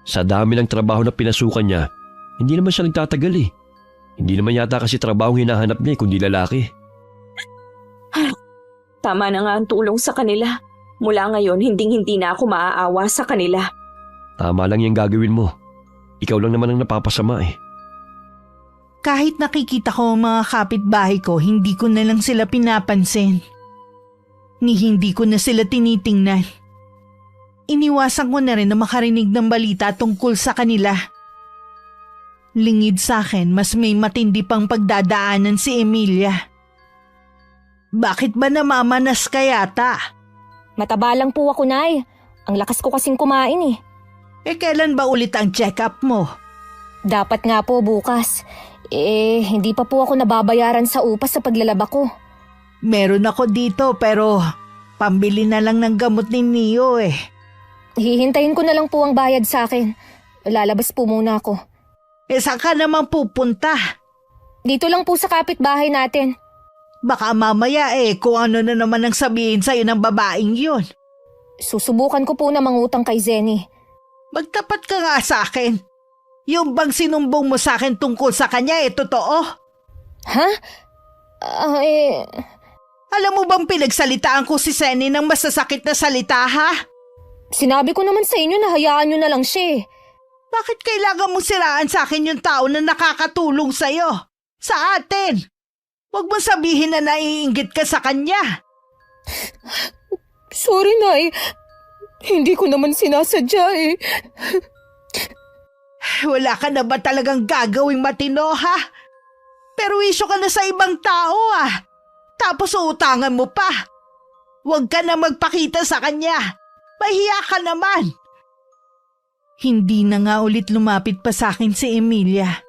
Sa dami ng trabaho na pinasukan niya, hindi naman siya nagtatagal Hindi naman yata kasi trabaho hinahanap niya kundi lalaki. Tama na nga ang tulong sa kanila. Mula ngayon, hindi na ako maaawa sa kanila. Tama lang yung gagawin mo. Ikaw lang naman ang napapasama Kahit nakikita ko ang mga kapitbahay ko, hindi ko na lang sila pinapansin. Ni hindi ko na sila tinitingnan. Iniwasan ko na rin na makarinig ng balita tungkol sa kanila. Lingid sa akin, mas may matindi pang pagdadaanan si Emilia. Bakit ba namamanas ka yata? Mataba lang po ako, Nay. Ang lakas ko kasing kumain Kailan ba ulit ang check-up mo? Dapat nga po bukas. Hindi pa po ako nababayaran sa upa sa paglalaba ko. Meron ako dito pero pambili na lang ng gamot ni Neo Hihintayin ko na lang po ang bayad sa akin. Lalabas po muna ako. Saan ka naman pupunta? Dito lang po sa kapitbahay natin. Baka mamaya kung ano na naman ang sabihin sa'yo ng babaeng yun. Susubukan ko po na mangutang kay Zenny. Magtapat ka nga sa akin. Yung bang sinumbong mo sa akin tungkol sa kanya totoo? Ha? Alam mo bang pinagsalitaan ko si Zenny ng masasakit na salita ha? Sinabi ko naman sa inyo na hayaan nyo na lang siya Bakit kailangan mong siraan sa akin yung tao na nakakatulong sa'yo? Sa atin! Huwag mong sabihin na naiinggit ka sa kanya. Sorry, Nay. Hindi ko naman sinasadya Wala ka na ba talagang gagawing matino ha? Pero isyo ka na sa ibang tao Tapos uutangan mo pa. Huwag ka na magpakita sa kanya. Mahiya ka naman. Hindi na nga ulit lumapit pa sa akin si Emilia.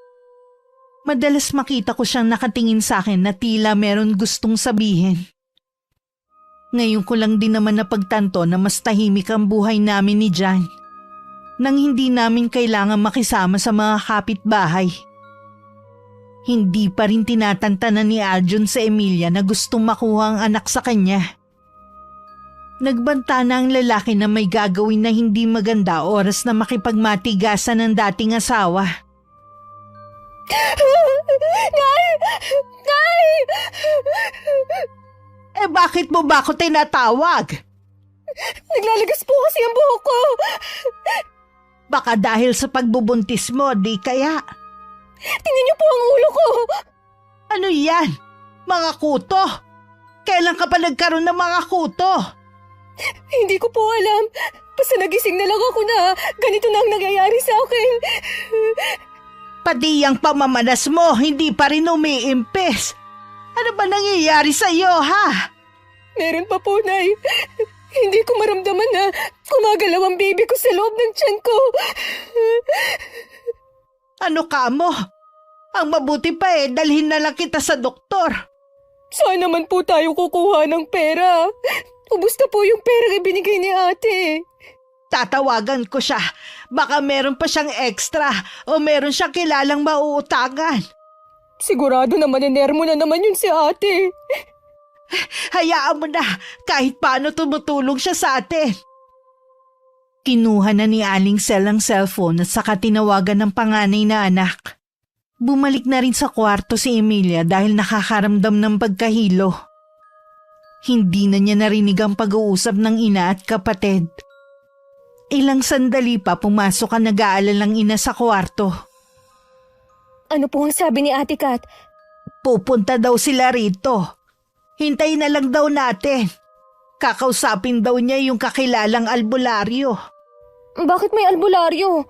Madalas makita ko siyang nakatingin sa akin na tila meron gustong sabihin. Ngayon ko lang din naman napagtanto na mas tahimik ang buhay namin ni Jan. Nang hindi namin kailangan makisama sa mga kapitbahay. Hindi pa rin tinatantanan ni Aljun sa Emilia na gustong makuha ang anak sa kanya. Nagbanta na ang lalaki na may gagawin na hindi maganda oras na makipagmatigasan ng dating asawa. Nay! Nay! Bakit mo ba ako tinatawag? Naglalagas po kasi ang buhok ko. Baka dahil sa pagbubuntis mo, di kaya? Tingnan niyo po ang ulo ko. Ano yan? Mga kuto? Kailan ka pa nagkaroon ng mga kuto? Hindi ko po alam. Basta nagising na lang ako na ganito na ang nangyayari sa akin. Pati ang pamamanas mo, hindi pa rin umiimpis. Ano ba nangyayari sa iyo, ha? Meron pa po, Nay. Hindi ko maramdaman na gumagalaw ang baby ko sa loob ng tiyan ko. Ano ka mo? Ang mabuti pa dalhin na lang kita sa doktor. Saan naman po tayo kukuha ng pera? Ubus na po yung perang ibinigay ni ate. Tatawagan ko siya. Baka meron pa siyang extra o meron siyang kilalang mauutangan. Sigurado naman mo na naman yun si ate. Hayaan mo na kahit paano tumutulong siya sa atin. Kinuha na ni Aling Sel ang cellphone at saka tinawagan ng panganay na anak. Bumalik na rin sa kwarto si Emilia dahil nakakaramdam ng pagkahilo. Hindi na niya narinig ang pag-uusap ng ina at kapatid. Ilang sandali pa pumasok ang nag-aalalang ina sa kwarto. Ano po ang sabi ni Ate Kat? Pupunta daw sila rito. Hintayin na lang daw natin. Kakausapin daw niya yung kakilalang albularyo. Bakit may albularyo?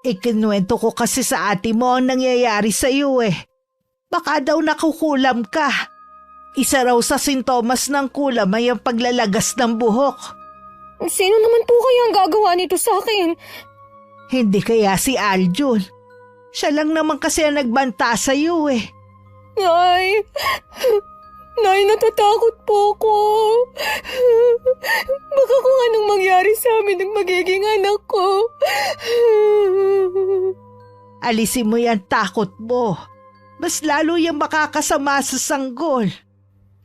Ikinuwento ko kasi sa ate mo ang nangyayari sa iyo eh. Baka daw nakukulam ka. Isa raw sa sintomas ng kulam ay ang paglalagas ng buhok. Sino naman po kaya ang gagawa nito sa akin? Hindi kaya si Aljun. Siya lang naman kasi ang nagbanta sa iyo eh. Nay! Nay, natatakot po ako. Baka kung anong mangyari sa amin ng magiging anak ko. Alisin mo yan takot mo. Mas lalo yung makakasama sa sanggol.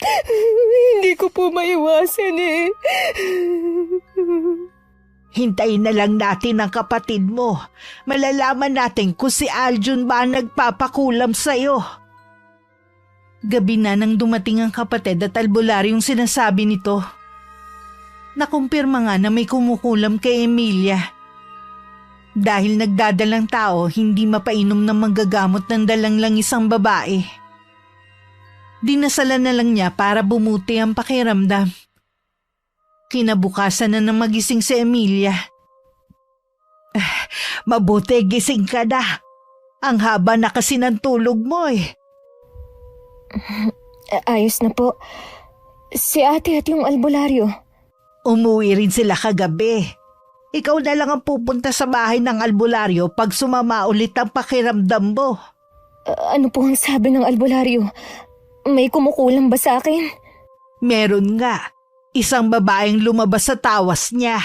Hindi ko po maiwasan eh. Hintayin na lang natin ang kapatid mo. Malalaman natin kung si Aljun ba ang nagpapakulam sa'yo. Gabi na nang dumating ang kapatid at albularyong sinasabi nito. Nakumpirma nga na may kumukulam kay Emilia. Dahil nagdadalang tao, hindi mapainom ng manggagamot ng dalang lang isang babae. Dinasalan na lang niya para bumuti ang pakiramdam. Kinabukasan na nang magising si Emilia. Mabuti gising ka na. Ang haba na kasi ng tulog mo eh. Ayos na po. Si ate at yung albularyo. Umuwi rin sila kagabi. Ikaw na lang ang pupunta sa bahay ng albularyo pag sumama ulit ang pakiramdam mo. Ano po ang sabi ng albularyo? May kumukulam ba sa akin? Meron nga. Isang babaeng lumabas sa tawas niya.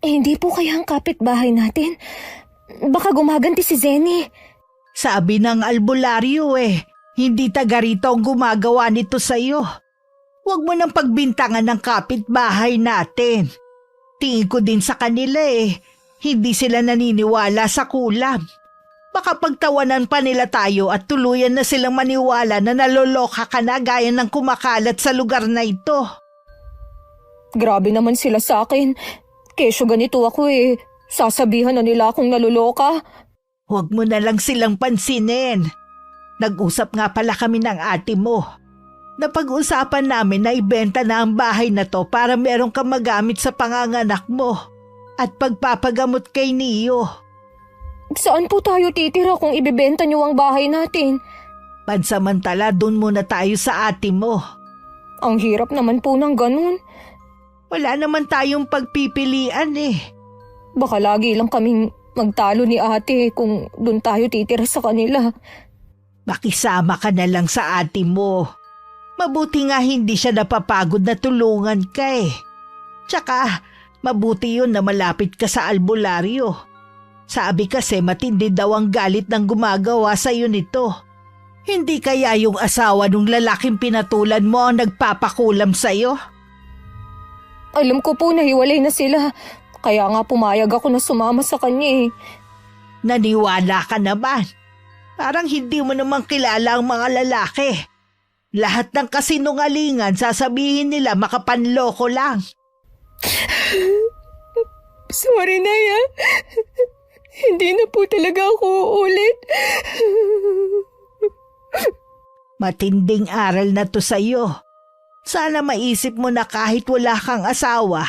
Hindi po kaya ang kapitbahay natin. Baka gumaganti si Zenny. Sabi ng albularyo eh, hindi taga rito ang gumagawa nito sa'yo. Huwag mo nang pagbintangan ng kapitbahay natin. Tingin ko din sa kanila eh, hindi sila naniniwala sa kulam. Baka pagtawanan pa nila tayo at tuluyan na silang maniwala na naloloka ka na gaya ng kumakalat sa lugar na ito. Grabe naman sila sa akin. Kesyo ganito ako eh. Sasabihan na nila akong naluloka. Huwag mo na lang silang pansinin. Nag-usap nga pala kami ng ate mo. Napag-usapan namin na ibenta na ang bahay na to para meron kang magamit sa panganganak mo at pagpapagamot kay Neo. Saan po tayo titira kung ibebenta niyo ang bahay natin? Pansamantala doon muna tayo sa ate mo. Ang hirap naman po ng ganun. Wala naman tayong pagpipilian eh. Baka lagi lang kaming magtalo ni ate kung doon tayo titira sa kanila. Makisama ka na lang sa ate mo. Mabuti nga hindi siya napapagod na tulungan ka eh. Tsaka, mabuti yun na malapit ka sa albularyo. Sabi kasi matindi daw ang galit ng gumagawa sa iyo nito. Hindi kaya yung asawa ng lalaking pinatulan mo ang nagpapakulam sa iyo? Alam ko po na hiwalay na sila. Kaya nga pumayag ako na sumama sa kanya eh. Naniwala ka naman. Parang hindi mo naman kilala ang mga lalaki. Lahat ng kasinungalingan sasabihin nila makapanloko lang. Sorry na ya. Hindi na po talaga ako uulit. Matinding aral na to sa'yo. Sana maisip mo na kahit wala kang asawa,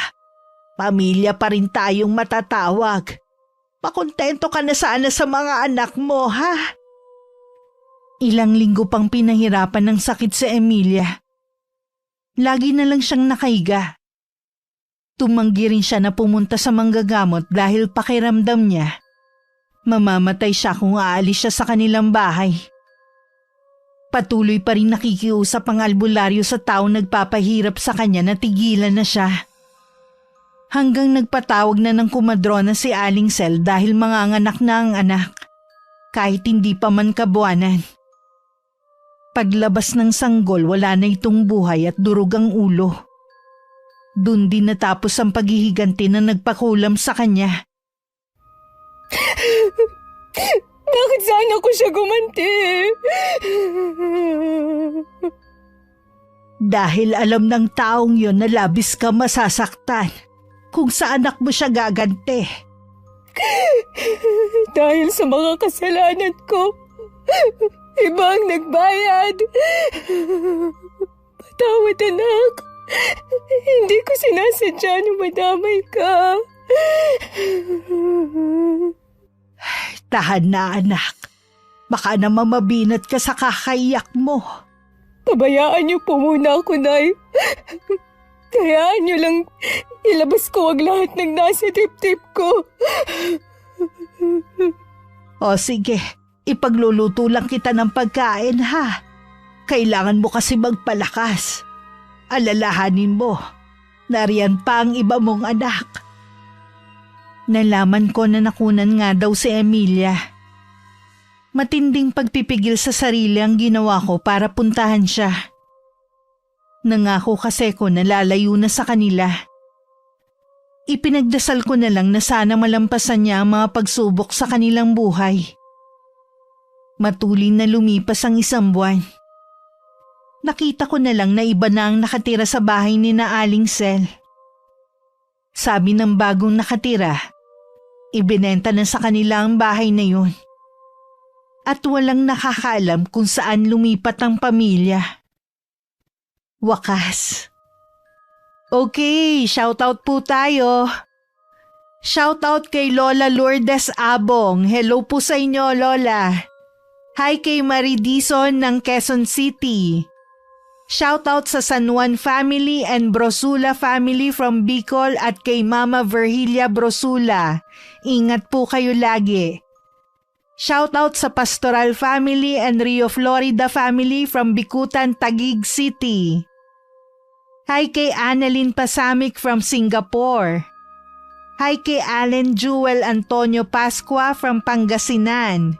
pamilya pa rin tayong matatawag. Makontento ka na sana sa mga anak mo, ha? Ilang linggo pang pinahirapan ng sakit sa Emilia. Lagi na lang siyang nakahiga. Tumanggi rin siya na pumunta sa manggagamot dahil pakiramdam niya mamamatay siya kung aalis siya sa kanilang bahay. Patuloy pa rin nakikiusap ang albularyo sa taong nagpapahirap sa kanya na tigilan na siya. Hanggang nagpatawag na ng kumadrona si Aling Sel dahil manganganak na ang anak, kahit hindi pa man kabuanan. Paglabas ng sanggol, wala na itong buhay at durog ang ulo. Doon din natapos ang paghihiganti na nagpakulam sa kanya. Bakit sana ko siya gumanti? Dahil alam ng taong yon na labis ka masasaktan kung sa anak mo siya gaganti. Dahil sa mga kasalanan ko, iba ang nagbayad. Patawad, anak. Hindi ko sinasadya na madamay ka. Tahan na, anak. Baka naman mabinat ka sa kakaiyak mo. Pabayaan niyo po muna ako, Nay. Hayaan niyo lang ilabas ko ang lahat ng nasa tip-tip ko. O sige, ipagluluto lang kita ng pagkain ha. Kailangan mo kasi magpalakas. Alalahanin mo, nariyan pa ang iba mong anak. Nalaman ko na nakunan nga daw si Emilia. Matinding pagpipigil sa sarili ang ginawa ko para puntahan siya. Nangako kasi ko na lalayo na sa kanila. Ipinagdasal ko na lang na sana malampasan niya ang mga pagsubok sa kanilang buhay. Matulin na lumipas ang 1 buwan. Nakita ko na lang na iba na ang nakatira sa bahay ni na Aling Sel. Sabi ng bagong nakatira, ibinenta na sa kanila ang bahay na yun. At walang nakakaalam kung saan lumipat ang pamilya. Wakas. Okay, shoutout po tayo. Shoutout kay Lola Lourdes Abong. Hello po sa inyo, Lola. Hi kay Marie Dizon ng Quezon City. Shoutout sa San Juan family and Brosula family from Bicol at kay Mama Virgilia Brosula. Ingat po kayo lagi. Shoutout sa Pastoral family and Rio Florida family from Bikutan, Taguig City. Hi kay Annalyn Pasamic from Singapore. Hi kay Allen Jewel Antonio Pascua from Pangasinan.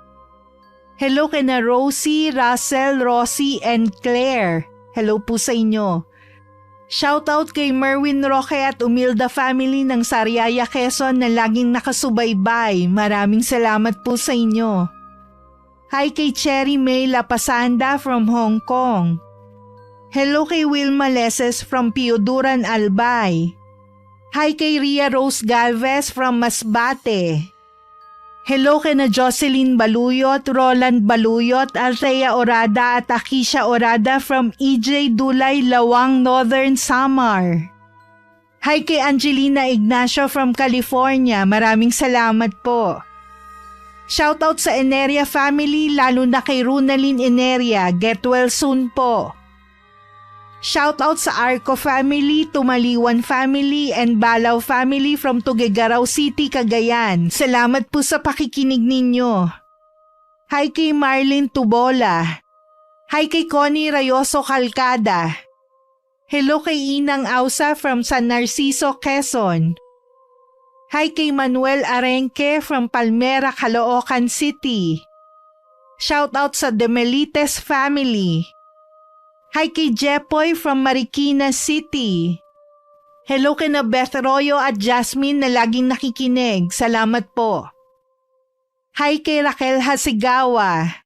Hello kay na Rosie, Russell, Rosie, and Claire. Hello po sa inyo. Shoutout kay Merwin Roque at Umilda family ng Sariaya, Quezon na laging nakasubaybay. Maraming salamat po sa inyo. Hi kay Cherry May Lapasanda from Hong Kong. Hello kay Wilma Leses from Pioduran, Albay. Hi kay Ria Rose Galvez from Masbate. Hello kay na Jocelyn Baluyot, Roland Baluyot, Althea Orada at Akisha Orada from EJ Dulay, Lawang, Northern Samar. Hi kay Angelina Ignacio from California. Maraming salamat po. Shoutout sa Eneria family, lalo na kay Runalyn Eneria. Get well soon po. Shoutout sa Arco family, Tumaliwan family, and Balaw family from Tuguegarao City, Cagayan. Salamat po sa pakikinig ninyo. Hi kay Marlene Tubola. Hi kay Connie Rayoso Calcada. Hello kay Inang Ausa from San Narciso, Quezon. Hi kay Manuel Arenque from Palmera, Caloocan City. Shoutout sa Demelites family. Hi kay Jepoy from Marikina City. Hello kay na Beth Royo at Jasmine na laging nakikinig. Salamat po. Hi kay Raquel Hasigawa.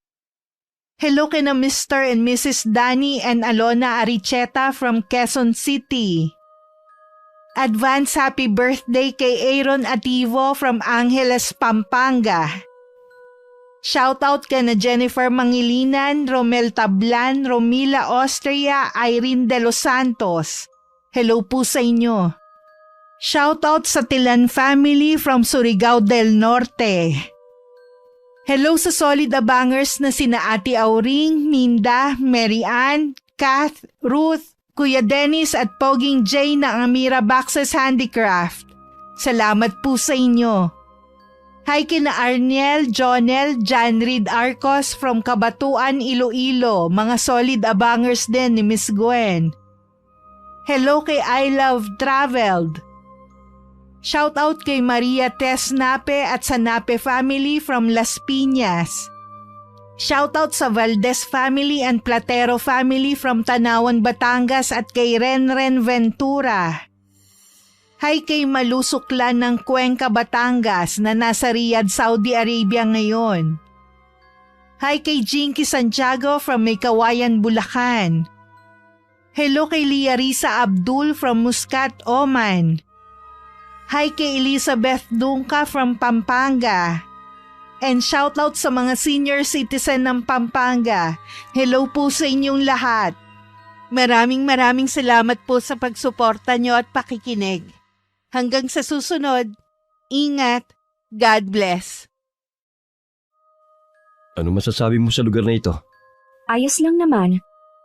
Hello kay na Mr. and Mrs. Danny and Alona Aricheta from Quezon City. Advance happy birthday kay Aaron Ativo from Angeles, Pampanga. Shoutout ka na Jennifer Mangilinan, Romel Tablan, Romila Austria, Irene De Los Santos. Hello po sa inyo. Shoutout sa Tilan family from Surigao del Norte. Hello sa Solid Abangers na sina Ate Auring, Minda, Mary Ann, Kath, Ruth, Kuya Dennis at Poging J ng Amira Boxes Handicraft. Salamat po sa inyo. Hi kina Arniel, Jonel, Jan Reed Arcos from Kabatuan, Iloilo, mga solid abangers din ni Miss Gwen. Hello kay I Love Traveled. Shoutout kay Maria Tess Nape at sa Nape family from Las Piñas. Shoutout sa Valdez family and Platero family from Tanawan, Batangas at kay Renren Ventura. Hi kay Malusuklan ng Cuenca, Batangas na nasa Riyadh, Saudi Arabia ngayon. Hi kay Jinky Santiago from Maykawayan, Bulacan. Hello kay Lia Risa Abdul from Muscat, Oman. Hi kay Elizabeth Dungka from Pampanga. And shoutout sa mga senior citizen ng Pampanga. Hello po sa inyong lahat. Maraming salamat po sa pagsuporta nyo at pakikinig. Hanggang sa susunod, ingat, God bless. Ano masasabi mo sa lugar na ito? Ayos lang naman.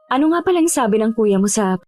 Ano nga palang sabi ng kuya mo sa